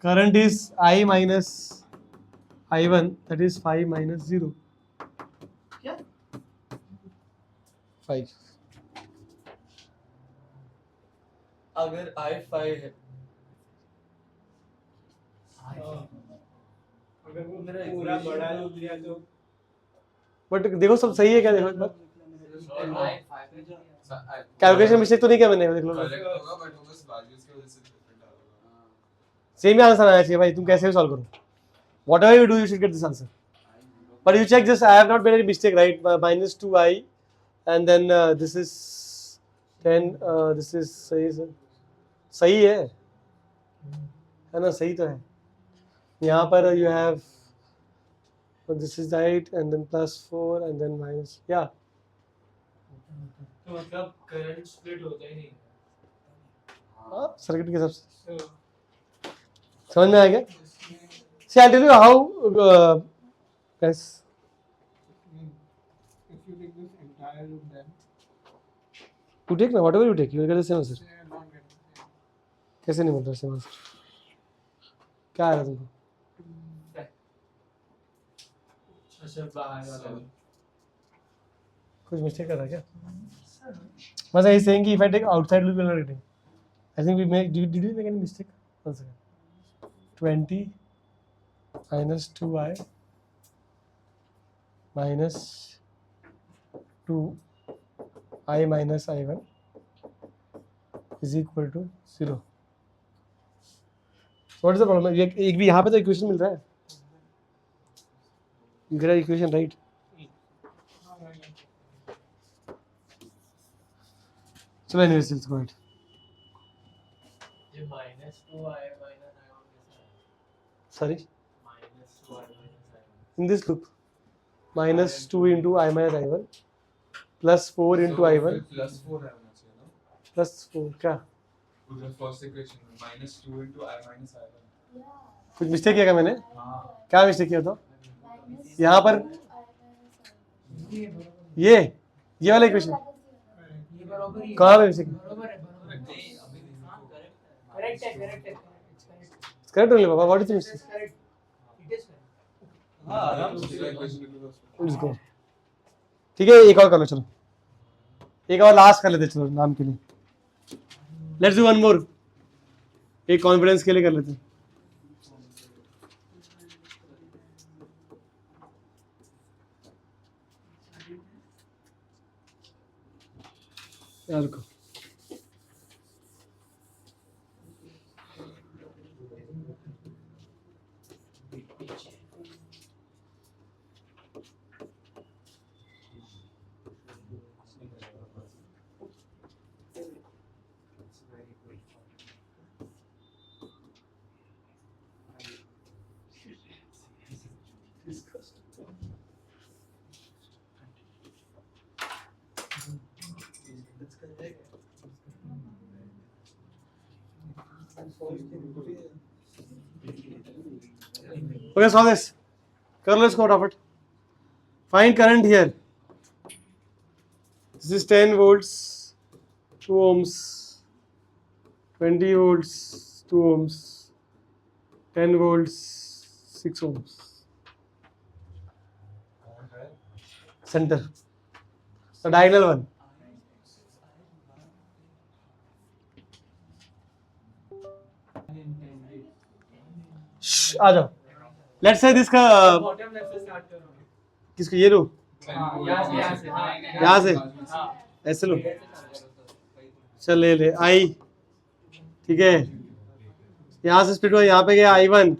A: current is I minus I1, that is 5 minus 0.
E: क्या?
A: 5.
E: अगर i5 है अगर वो मेरा पूरा बड़ा लूप लिया तो
A: बट देखो सब सही है क्या? देखो एक बार कैलकुलेशन मिस्टेक तो नहीं क्या मैंने, देख लो. सेम ही आंसर आना चाहिए भाई, तुम कैसे भी सॉल्व करो. Whatever you do you should get this answer. But you check this, I have not made any mistake, right? minus 2i and then this is 10, this is सही है ना? सही तो है. यहाँ पर you have this is right and then plus 4 and then minus, yeah.
E: तो मतलब करंट स्प्लिट होता ही नहीं.
A: सर्किट के हिसाब से
E: So
A: समझ में आ गया? See, I'll tell you how guys.
E: if you take this entire loop then
A: You take ना, whatever you take, you will get the same answer.
E: not getting
A: कैसे नहीं मिल रहा सेम आंसर? क्या आ रहा है तुमको?
E: अच्छा बाहर वाला
A: कुछ मिस्टेक कर रहा है क्या? बस आई सेइंग कि if I take outside loop, you will not getting. I think we make, did we make any mistake? One second. 20 minus 2i minus 2i minus i1 is equal to 0. So what is the problem? एक भी यहाँ पे तो इक्वेशन मिल रहा है. You get an equation right. So anyways, let's go ahead.
E: ये minus 2i minus i1
A: Sorry,
E: minus 2i minus i1
A: in this loop, minus 2 into I minus I1 plus 4 into I1
F: plus 4 है होना चाहिए ना?
A: plus 4 क्या?
F: उधर first equation में minus 2 into I minus I1.
A: कुछ मिस्टेक किया क्या मैंने?
F: हाँ.
A: क्या मिस्टेक किया था? यहाँ पर ये वाला इक्वेशन
E: ये बराबर ही
A: कहाँ पे मिस्टेक?
E: बराबर है करेक्ट है
A: correct only Baba, what is the mistake?
E: Correct it is
F: हाँ आराम से दूसरा equation लिख लो उसमें.
A: Let's go. ठीक है, एक और कर लो, चलो एक और लास्ट कर लेते, चलो नाम के लिए. लेट्स डू वन मोर, एक कॉन्फिडेंस के लिए कर लेते हैं. यार को Okay, solve this. कर लो इसको फटाफट. Find current here. This is 10 volts, 2 ohms, 20 volts, 2 ohms, 10 volts, 6 ohms. Center. The diagonal one. Shh, आ जाओ. Let's say this का
E: बॉटम लेफ्ट से स्टार्ट करो.
A: किसको ये लो
E: यहाँ से
A: यहाँ से ऐसे लो. चल ले ले आई. ठीक है, यहाँ से स्प्लिट हुआ, यहाँ पे गया I1,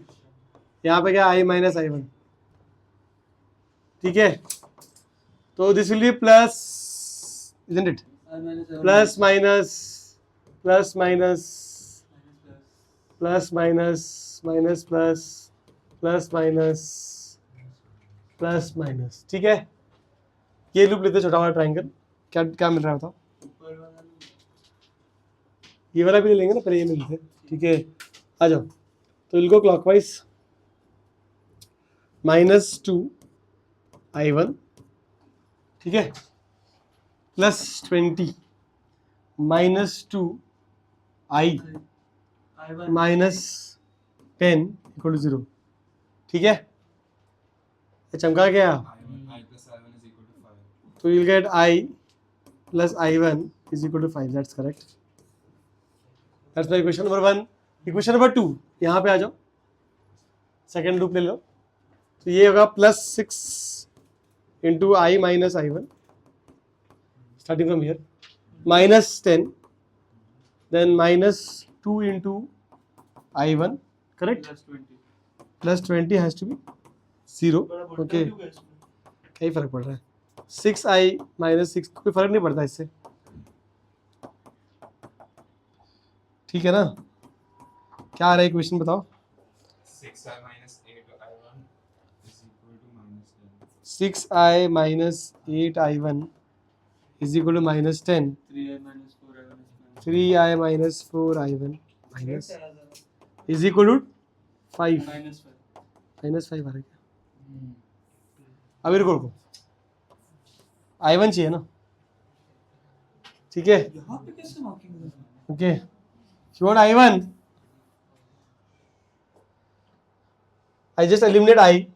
A: यहाँ पे गया I माइनस I1. ठीक है, तो this will be plus, isn't it? Plus minus plus minus plus minus minus plus plus minus plus minus. ठीक है, ये लूप लेते छोटा वाला ट्रायंगल. क्या क्या मिल रहा है बताओ. ये वाला भी ले लेंगे ना, पहले ये ले लेते. ठीक है, आ जाओ. तो विल गो क्लॉकवाइज. -2 I1. ठीक है, +20 -2 I -10 = 0. ठीक है, ये चमका गया.
F: I plus I1 is equal to 5.
A: तो you'll get I plus I1 is equal to 5. That's correct. That's my equation number 1. Equation number 2, यहाँ पे आ जाओ. सेकेंड लूप ले लो. तो ये होगा +6 into I minus I1, starting from here, -10, then -2 into I1, correct? +20 has to be 0. Okay, क्या ही फर्क पड़ रहा है. 6I minus 6, कोई फर्क नहीं पड़ता इससे. ठीक है ना. क्या आ रहा है इक्वेशन बताओ.
F: 6I minus 8I1 is equal to -10.
A: 6I minus 8I1 is equal to -10. 3I minus 4I1 minus is equal to 5. -5 आ रहा है क्या. अब रुको रुको, I1 चाहिए ना. ठीक है, okay. You want I1? I just eliminate I.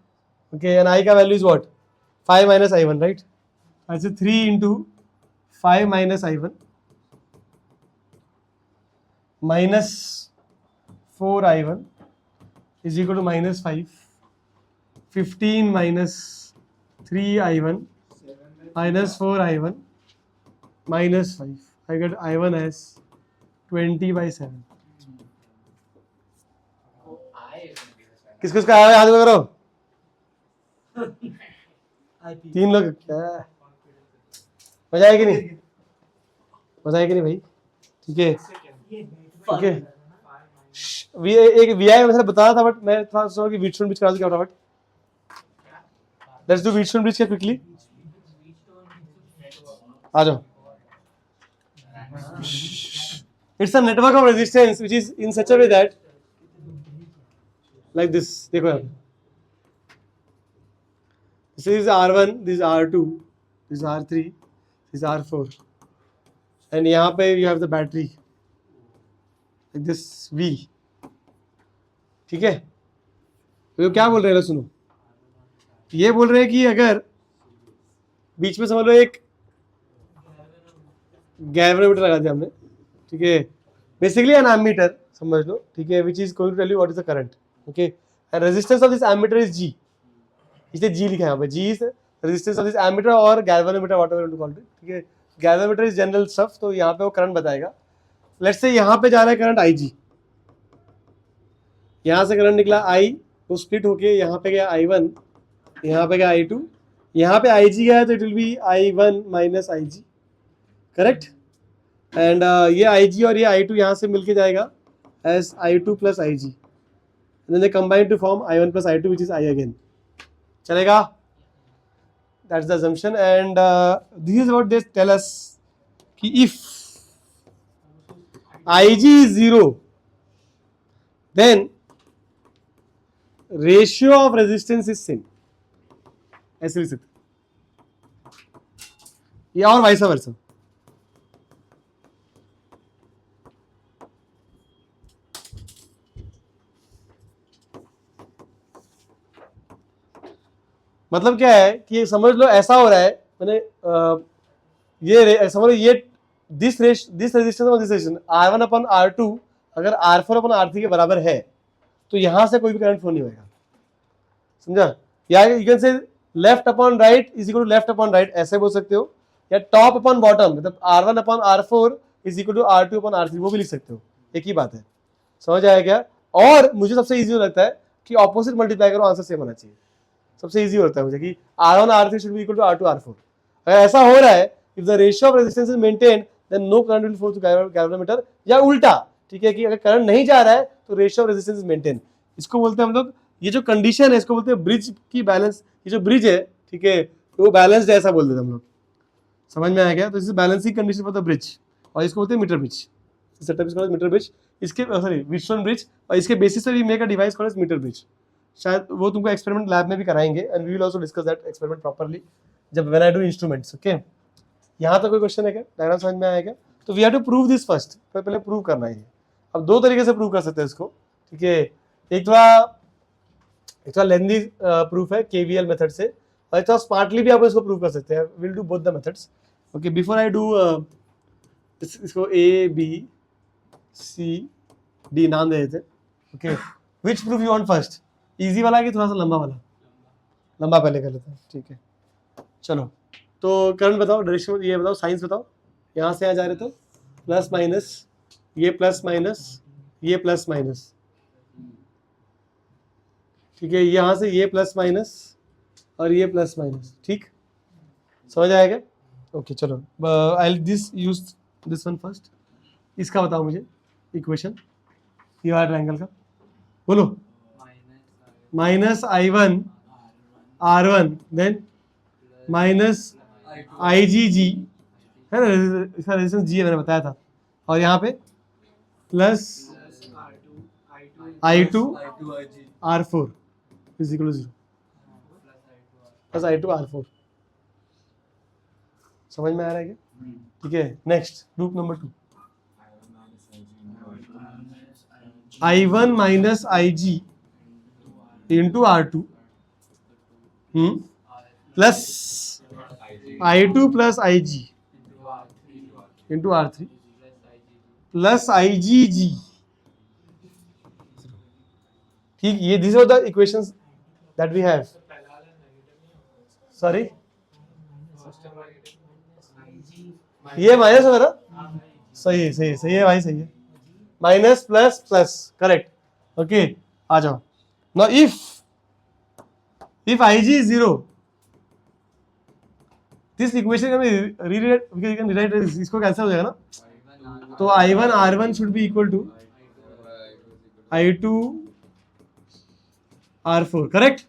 A: Okay, and I का value is what? 5 minus I1, right? I say 3 into 5 minus I1 minus 4 I1 is equal to -5. 15 minus 3 I1 minus 4 I1 minus 5. I get I1 as 20/7. किसको आया हाथ में करो. 3 लोग. क्या मजा आएगी नहीं, मजा आएगी नहीं भाई. ठीक है, ओके. एक VI मैंने बताया था, बट मैं थोड़ा सोचा कि व्हीटस्टोन ब्रिज करा दूं क्या फटाफट. लेट्स डू व्हीटस्टोन ब्रिज क्या क्विकली. आ जाओ. It's a network of resistance which is in such a way that like this. देखो यहाँ पे. This is R1, this is R2, this is R3, this is R4, and यहाँ पे you have the battery like this V. ठीक है, तो क्या बोल रहे हैं सुनो. ये बोल रहे हैं कि अगर बीच में समझ लो एक गैल्वेनोमीटर लगा दिया हमने. ठीक है, बेसिकली एन एमीटर समझ लो. ठीक है, which is going to tell you what is the current. Okay, and resistance of this ammeter is G. इसलिए G लिखा है यहाँ पे. G is
C: resistance of this ammeter और galvanometer whatever you call it, ठीक है। गैल्वेनोमीटर इज जनरल स्टफ, तो यहाँ पे वो करंट बताएगा। लेट्स से यहाँ पे जा रहा है करंट IG, यहाँ से करंट निकला I, वो स्प्लिट होके यहाँ पे गया I1, यहाँ पे गया I2, यहाँ पे IG गया है तो it will be I1 minus IG, correct. And ये IG और ये I2 यहाँ से मिलके जाएगा as I2 plus IG, and then they combine to form I1 plus I2 which is I again, चलेगा। That's the assumption and this is what they tell us कि if IG is 0 then ratio of resistance is same, ऐसे लिख सकते, या और वाइस वर्सा। मतलब क्या है कि समझ लो ऐसा हो रहा है, मैंने ये समझ लो ये दिस रेजिस्टेंस और this resistance R1 upon R2 अगर R4 अपन R3 के बराबर है तो यहां से कोई भी करंट फ्लो नहीं होगा, समझा। या you can say left upon right is equal to left upon right, ऐसे बोल सकते हो, या टॉप अपॉन बॉटम मतलब R1 upon R4 is equal to R2 upon R3, वो भी लिख सकते हो, एक ही बात है, समझ आया क्या। और मुझे सबसे इजी लगता है कि ऑपोजिट मल्टीप्लाई करो, आंसर सेम होना चाहिए, सबसे इजी होता है मुझे कि R1 R3 should be equal to R2 R4। अगर ऐसा हो रहा है if the ratio of resistance is maintain then no current will flow through galvanometer, या उल्टा, ठीक है, कि अगर करंट नहीं जा रहा है तो ratio of resistance is maintain. इसको बोलते हैं हम लोग, ये जो कंडीशन है इसको बोलते हैं ब्रिज की बैलेंस, ये जो ब्रिज है, ठीक है, तो वो बैलेंस्ड ऐसा बोल देते हैं हम लोग, समझ में आ गया। तो इस balancing condition for the bridge, और इसको बोलते हैं मीटर ब्रिज, सेटअप इसको मीटर ब्रिज, इसके सॉरी व्हीटस्टोन ब्रिज, और इसके बेसिस पे भी make a device called as metre bridge. शायद वो तुमको एक्सपेरिमेंट लैब में भी कराएंगे and we will also discuss that experiment properly जब when I do instruments, okay. यहाँ तक कोई क्वेश्चन है क्या, डायग्राम समझ में आया क्या। तो we have to prove this first, पहले प्रूव करना है। अब दो तरीके से प्रूव कर सकते हैं इसको, ठीक है। एक थोड़ा लेंथी प्रूफ है KVL मेथड से, और थोड़ा स्मार्टली भी आप इसको प्रूव कर सकते हैं। Will do both the methods, okay. Before I do इसको ABCD नाम दे देते हैं, okay. Which proof you want first, easy वाला कि थोड़ा सा लंबा वाला? लंबा पहले कर लेते हैं, ठीक है। चलो तो करंट बताओ, डायरेक्शन ये बताओ, साइंस बताओ। यहाँ से यहाँ जा रहे तो प्लस माइनस, ये प्लस माइनस, ये प्लस माइनस, ठीक है। यहाँ से ये प्लस माइनस और ये प्लस माइनस, ठीक, समझ आएगा, ओके। चलो I this use this one first. इसका बताओ मुझे इक्वेशन, ये वाला ट्रायंगल का बोलो। Minus I1 R1 then minus IgG है ना, इसका रेजिस्टेंस G है, मैंने बताया था, और यहाँ पे plus I2 R4 is equal to 0 plus I2 R4, समझ में आ रहा है क्या, ठीक है। Next proof number 2, I1 minus IG into R2 plus I2 plus IG into R3 plus IgG, ठीक। ये this are the equations that we have, sorry ये माइनस होगा ना, सही है, सही है, सही है भाई, सही है। Minus plus plus, correct, okay. आ जाओ now, if IG is 0, this equation can be rewrite, we can rewrite this, इसको कैंसिल हो जाएगा ना, तो I1 R1 should be equal to I2 R4, correct.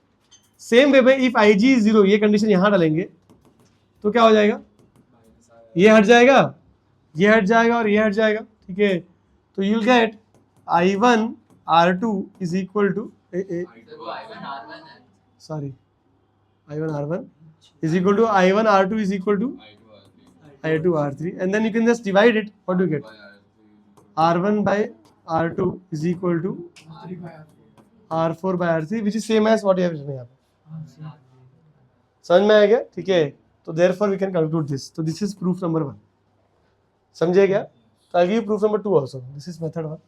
C: Same way में if IG is 0, ये कंडीशन यहाँ डालेंगे तो क्या हो जाएगा, ये हट जाएगा, ये हट जाएगा और ये हट जाएगा, ठीक है। तो you will get I1 R2 is equal to sorry I1 R1 is equal to I1 R2 is equal to I2 R3, and then you can just divide it. What do you get? R1 by R2 is equal to R4 by R3, which is same as what you have written here. समझ में आ गया, ठीक है। तो therefore we can conclude this. So this is proof number 1. समझे क्या? तो I'll give proof number 2 also. This is method 1.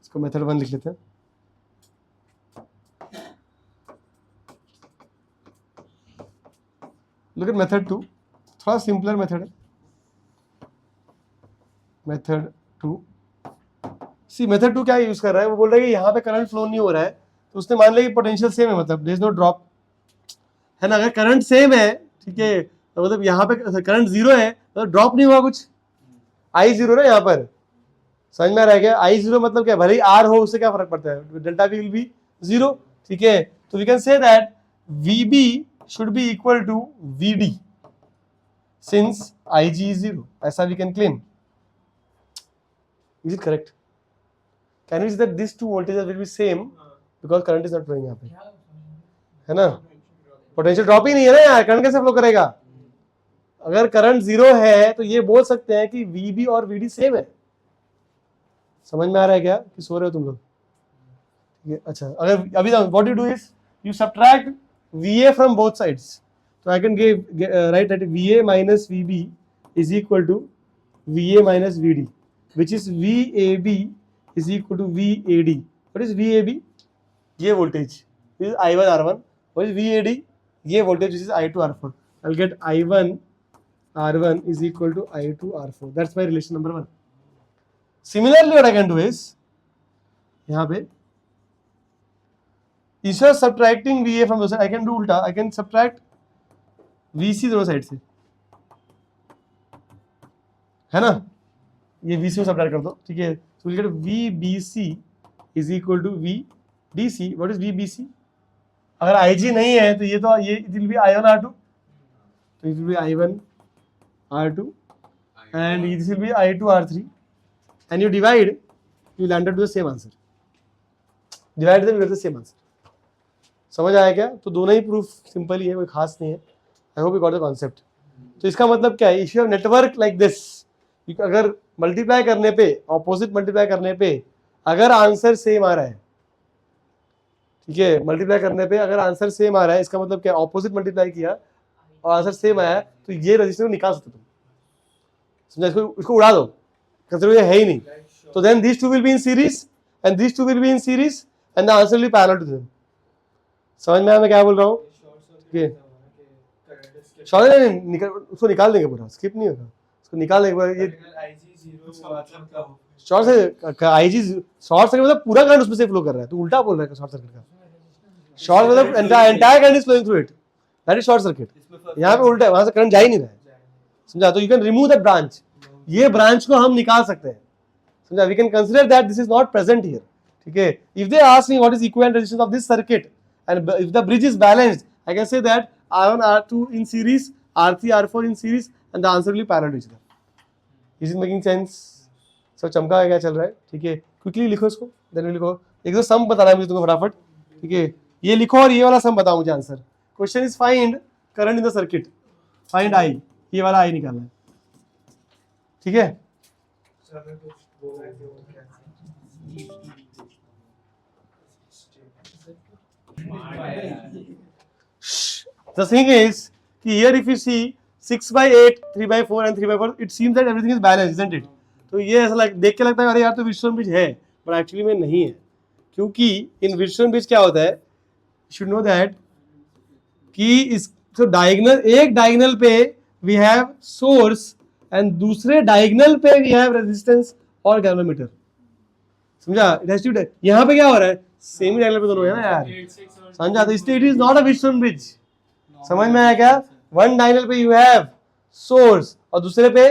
C: इसको method 1 लिख लेते हैं। लुक एट मेथड 2, थोड़ा सिंपलर मेथड है. मेथड 2, सी मेथड 2 क्या यूज कर रहा है, वो बोल रहा है कि यहाँ पे करंट फ्लो नहीं हो रहा है, तो उसने मान लिया कि पोटेंशियल सेम है, मतलब देयर इज नो ड्रॉप, है ना. अगर करंट सेम है, ठीक है, तो मतलब यहाँ पे करंट जीरो है, तो ड्रॉप नहीं हुआ कुछ. आई जीरो ना यहाँ पर, समझ में आ रहा है क्या. आई जीरो मतलब क्या, भले ही आर हो उससे क्या फर्क पड़ता है, delta V will be zero. ठीक है, तो we can say that V B should be equal to V D since I G is zero, ऐसा we can claim. Is it correct? Can we say that this two voltages will be same because current is not flowing यहाँ पे, है ना. पोटेंशियल ड्रॉप ही नहीं है ना यार, करंट कैसे फ्लो करेगा. अगर करंट जीरो है तो ये बोल सकते हैं कि वी बी और वी डी सेम है. समझ में आ रहा है क्या कि सो रहे हो तुम लोग. ठीक है, अच्छा, अगर अभी what you do is you subtract V A from both sides, तो I can write that V A minus V B is equal to V A minus V D, which is V A B is equal to V A D. What is V A B? ये voltage is I one R one. What is V A D? ये voltage is I two R four. I will get I one R1 is equal to I2 R4. That's my relation number 1. Similarly, what I can do is, यहाँ पे instead of subtracting VA from those side, I can do उल्टा. I can subtract VC दोनों साइड से, है ना. ये VC को subtract कर दो, ठीक है. So we'll get VBC is equal to VDC. What is VBC? अगर IG नहीं है तो ये it will be I1 R2. तो it will be I1 R2 and this will be I2 R3, and you divide, you will end up with the same answer. Divide them, you get the same answer. समझ आया क्या? तो दोनों ही प्रूफ सिंपल ही है, कोई खास नहीं है. I hope you got the concept. तो इसका मतलब क्या है, if you have network like this, अगर मल्टीप्लाई करने पे, ऑपोजिट मल्टीप्लाई करने पे अगर आंसर सेम आ रहा है, ठीक है, मल्टीप्लाई करने पे अगर आंसर सेम आ रहा है, इसका मतलब क्या, ऑपोजिट मल्टीप्लाई किया और आंसर सेम आया, तो ये रजिस्टर निकाल सकते तुम. समझा, इसको उड़ा दो, कंसीडर ये है ही नहीं. तो then these two will be in series and these two will be in series and the answer will be parallel to them. समझ में आया मैं क्या बोल रहा हूँ? शॉर्ट नहीं, उसको निकाल देंगे पूरा, स्किप नहीं होगा, उसको निकाल देंगे. ये शॉर्ट से आईजी शॉर्ट सर्किट मतलब पूरा करंट उसमें से फ्लो कर रहा है. तू उल्टा बोल रहा है शॉर्ट सर्किट का. शॉर्ट मतलब entire current is flowing through it, that is short circuit. यहाँ पे उल्टा है, वहां से करंट जा ही नहीं रहा है. समझा, तो you can remove that branch. ये ब्रांच को हम निकाल सकते हैं. समझा, we can consider that this is not present here. ठीक है, if they ask me what is equivalent resistance of this circuit and if the bridge is balanced, I can say that R1 R2 in series, R3 R4 in series and the answer will be parallel to each other. Is it making sense? सब चमका क्या चल रहा है? ठीक है, क्विकली लिखो इसको, देन लिखो. एक दो सम बताना है मुझे तुम्हें फटाफट. ठीक है, ये लिखो और ये वाला सम बताओ मुझे answer. Question is find current in the circuit, find I, ये वाला आई निकालना है. ठीक है, the thing is कि here if you see 6/8, 3/4 and 3/4, it seems that everything is balanced, isn't it? तो ये ऐसा देख के लगता है अरे यार तो विर्चुअल ब्रिज है, बट एक्चुअली में नहीं है. क्योंकि इन विर्चुअल ब्रिज क्या होता है, शुड नो दैट कि इस तो डायगोनल, एक डायगोनल पे वी हैव सोर्स एंड दूसरे डायगोनल पे वी हैव रेजिस्टेंस और गैल्वेनोमीटर. समझा, इट हैज टू, यहाँ पे क्या हो रहा है, सेम ही डायगोनल पे दोनों है ना यार. समझा, तो इसलिए it is not a virtual bridge. समझ में आया क्या? वन डायगोनल पे यू हैव सोर्स और दूसरे पे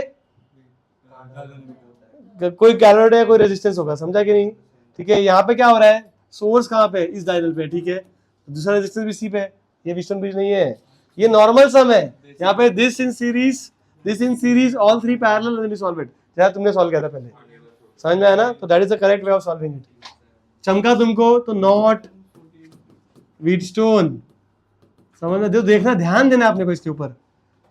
C: कोई गैल्वेनोमीटर या कोई रेजिस्टेंस होगा. समझा कि नहीं? ठीक है, यहाँ पे क्या हो रहा है, सोर्स कहाँ पे, इस डायगोनल पे. ठीक है, दूसरा रेजिस्टेंस भी सी पे. ये विर्चुअल ब्रिज नहीं है, ये नॉर्मल सम है. यहाँ पे this in series all three parallel and we solve it, जैसा तुमने सॉल्व किया था पहले. समझ में आया ना? तो that is the correct way of solving it. चमका तुमको तो नॉट व्हीटस्टोन. समझ में, देखना, ध्यान देना आपने को इसके ऊपर.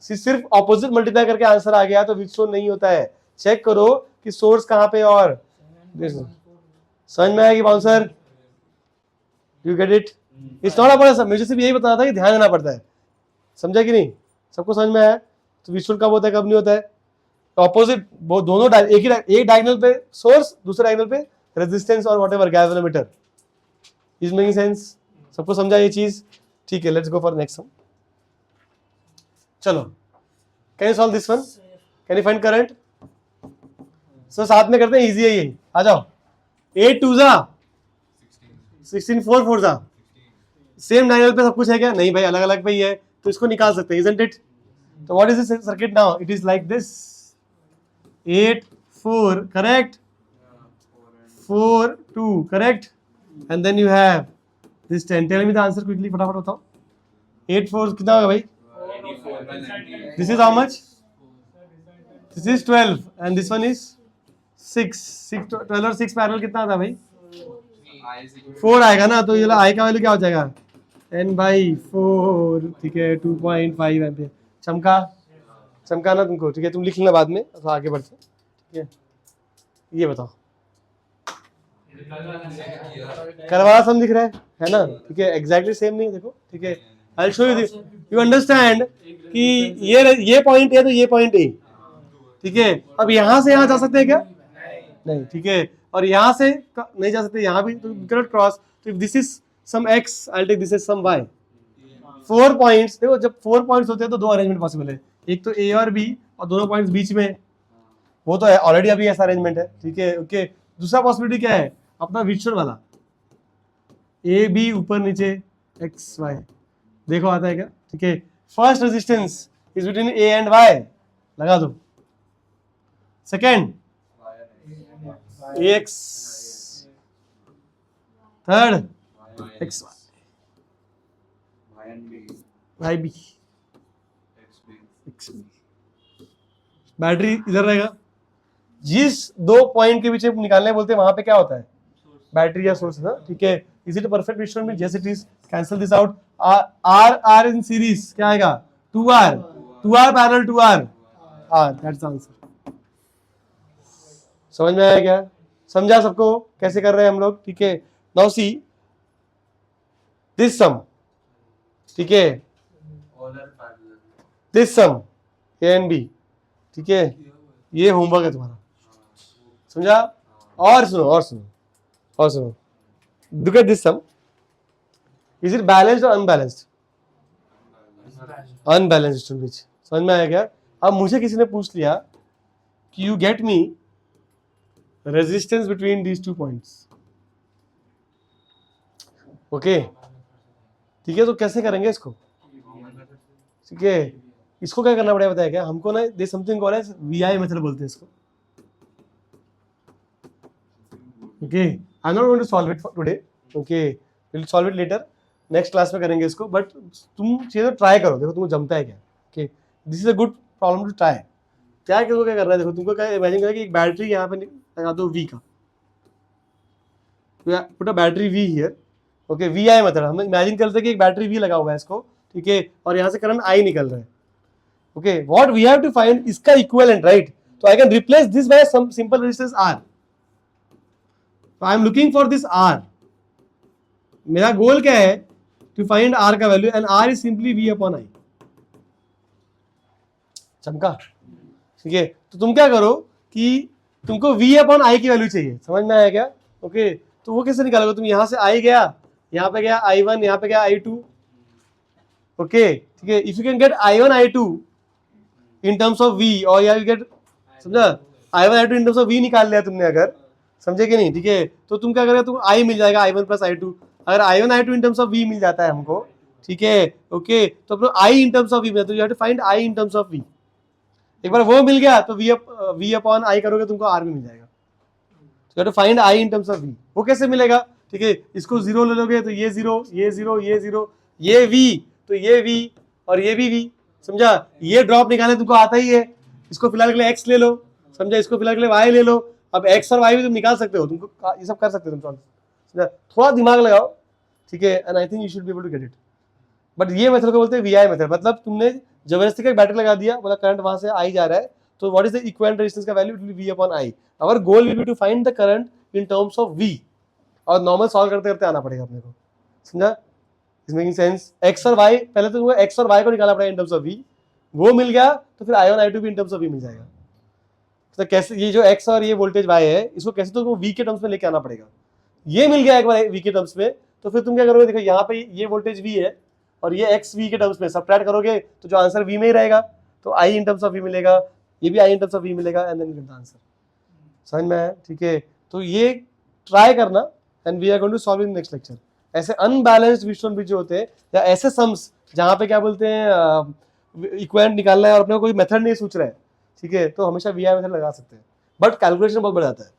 C: सिर्फ ऑपोजिट मल्टीप्लाई करके आंसर आ गया तो व्हीटस्टोन नहीं होता है. चेक करो कि सोर्स कहाँ पे और समझ में आएगी bouncer. You get it? It's not about, मुझे सिर्फ यही बताना था कि ध्यान देना पड़ता है. समझा कि नहीं? सबको समझ में आया? तो व्हीटस्टोन कब होता है, कब नहीं होता है. ऑपोजिट, वो दोनों एक डायगोनल पे सोर्स, दूसरे डायगोनल पे रेजिस्टेंस और whatever galvanometer. Is making sense? सबको समझा ये चीज? ठीक है, let's go for next sum. चलो, can you solve this one? Can you find current? So साथ में करते हैं, इजी है ये, आ जाओ। 8 2 जा 16, 4 4 जा, सेम डायगोनल पे सब कुछ है क्या? नहीं भाई, अलग अलग पे ही है, तो इसको निकाल सकते हैं, isn't it? तो what is this circuit now? It is like this, 8 4 correct, 4 2 correct, and then you have this 10. Tell me the answer quickly, फटाफट बताओ। 8 4 कितना होगा भाई?
F: 84 by 98.
C: This is how much? This is 12 and this one is 6. 12 और 6 पैरेलल कितना आता है भाई?
F: I is equal to
C: 4 आएगा ना, तो ये आई का वैल्यू क्या हो जाएगा? n/4, ठीक है, 2.5 एम्पियर। चमकाना तुमको, ठीक है, तुम लिख लेना बाद में, तो आगे बढ़ते, ठीक है। ये बताओ, करवाना सम दिख रहा है ना? ठीक है, एग्जैक्टली सेम नहीं, देखो, ठीक है, I will show you this, you understand कि ये पॉइंट है, तो ये पॉइंट ए, ठीक है। अब यहाँ से यहाँ जा सकते हैं क्या? नहीं, ठीक है, और यहाँ से नहीं जा सकते, यहाँ भी तो कैनॉट क्रॉस। तो if this is some x, I will take this is some y। 4 points, देखो जब 4 पॉइंट्स होते हैं तो 2 अरेंजमेंट पॉसिबल है, एक तो a और b और दोनों पॉइंट्स बीच में, वो तो ऑलरेडी अभी ऐसा अरेंजमेंट है, ठीक है, ओके। दूसरा पॉसिबिलिटी क्या है? अपना विजुअल वाला, a b ऊपर नीचे x y, देखो आता है क्या? ठीक है, first resistance is between a and y, लगा दो। Second ax, third xy, yb, xb। Battery इधर रहेगा, जिस 2 पॉइंट के पीछे निकालने बोलते हैं वहां पे क्या होता है? बैटरी या सोर्स ना, ठीक है। इज इट परफेक्ट मिश्रण में? जैसे it is, cancel this out, r in series क्या आएगा? 2r parallel 2r, that's answer. समझ में आया क्या? समझा सबको कैसे कर रहे हैं हम लोग, ठीक है। नाउ सी दिस सम, ठीक है, this sum a and b, ठीक है, ये होमवर्क है तुम्हारा, समझा? और सुनो, look at this sum, is it balanced और अनबैलेंस्ड? अनबैलेंस्ड विच, समझ में आया क्या? अब मुझे किसी ने पूछ लिया कि you get me resistance between these 2 points, okay, ठीक है। तो कैसे करेंगे इसको? ठीक है, इसको क्या करना पड़ेगा बताया क्या हमको ना? They something called as VI method बोलते हैं इसको, okay. I am not going to solve it today, okay, will solve it later, next class में करेंगे इसको। बट तुम चीजें ट्राई करो, देखो तुमको जमता है क्या, okay. This is a good problem to try. क्या करना है, देखो तुमको क्या इमेजिन करें कि एक बैटरी यहाँ पे लगा दो V का, put a battery V here, okay, VI method. हम इमेजिन करते हैं कि एक बैटरी V लगा हुआ है इसको, ठीक है, और यहाँ से करंट I निकल रहा है, okay. What we have to find इसका इक्विवेलेंट, राइट? तो I can replace this by some simple resistance R। तो I am looking for this R, मेरा गोल क्या है? टू फाइंड R का value, and R is simply V upon I। चमका, ठीक है। तो तुम क्या करो कि तुमको V अपॉन I की वैल्यू चाहिए, समझ में आया क्या? ओके, तो वो कैसे निकालोगे? तुम यहाँ से I गया, यहाँ पे गया I1, यहाँ पे गया I2, ओके, ठीक है। If you can get I1 I2 in terms of V, और या यू गेट, समझा, I1 I2 in terms of V निकाल लिया तुमने, अगर समझे कि नहीं, ठीक है, तो तुम क्या करोगे? तुम I मिल जाएगा I1 प्लस I2। अगर I1 I2 in terms of V मिल जाता है हमको, ठीक है, ओके, तो अपना I in terms of V में, तो you have to find I in terms of V। एक बार वो मिल गया तो V अपॉन I करोगे, तुमको R में मिल जाएगा। तो you have to find I in terms of V। वो कैसे मिलेगा? ठीक है, इसको 0 ले लोगे तो ये 0, ये 0, ये 0, ये V, तो ये V और ये भी V, समझा? ये ड्रॉप निकालने तुमको आता ही है। इसको फिलहाल के लिए X ले लो, समझा, इसको फिलहाल के लिए Y ले लो। अब X और Y भी तुम निकाल सकते हो, तुमको ये सब कर सकते हो तुम, समझा? थोड़ा दिमाग लगाओ, ठीक है, and I think you should be able to get it. But ये मेथड को बोलते हैं VI मेथड, मतलब तुमने जबरदस्ती का बैटरी लगा दिया, बोला करंट वहां से आई जा रहा है, तो what is the equivalent resistance का value? It will be V upon I। Our goal will be to find the current in terms of V, और नॉर्मल सॉल्व करते करते आना पड़ेगा अपने को, समझा? Is making sense? X और Y, पहले तो तुमको X और Y को निकालना पड़ेगा इन टर्म्स ऑफ V, वो मिल गया तो फिर I1 I2 भी इन टर्म्स ऑफ V मिल जाएगा। तो कैसे ये जो X और ये वोल्टेज Y है, इसको कैसे तो V के टर्म्स में लेके आना पड़ेगा। ये मिल गया एक बार V के टर्म्स में, तो फिर तुम क्या करोगे? देखो यहाँ पे ये वोल्टेज V है, और ये एक्स वी के टर्म्स में सब्ट्रैक्ट करोगे तो जो आंसर वी में ही रहेगा, तो I in terms of V मिलेगा, ये भी I in terms of V मिलेगा, and then get the answer. समझ में आया? ठीक है, तो ये ट्राई करना and we are going to solve in next lecture. ऐसे अनबैलेंस्ड विश्वन भी जो होते हैं या ऐसे सम्स जहाँ पे क्या बोलते हैं इक्वेंट निकालना है और अपने को कोई मेथड नहीं सोच रहा है, ठीक है, तो हमेशा वी आई मेथड लगा सकते हैं, बट कैलकुलेशन बहुत बढ़ जाता है,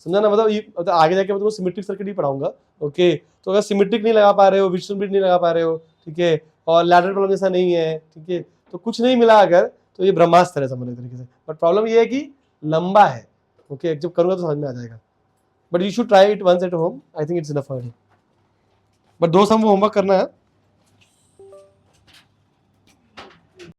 C: समझा ना? मतलब आगे जाके मैं तुमको सिमेट्रिक सर्किट ही पढ़ाऊंगा, ओके? तो अगर सिमेट्रिक नहीं लगा पा रहे हो, विश्वन ब्रिज नहीं लगा पा रहे हो, ठीक है, और लैडर प्रॉब्लम जैसा नहीं है, ठीक है, तो कुछ नहीं मिला अगर, तो ये ब्रह्मास्त्र है समझ तरीके से, बट प्रॉब्लम ये है कि लंबा है, ओके? जब करूंगा तो समझ में आ जाएगा, but you should try it once at home, I think it's enough for you. But 2 sum homework करना है।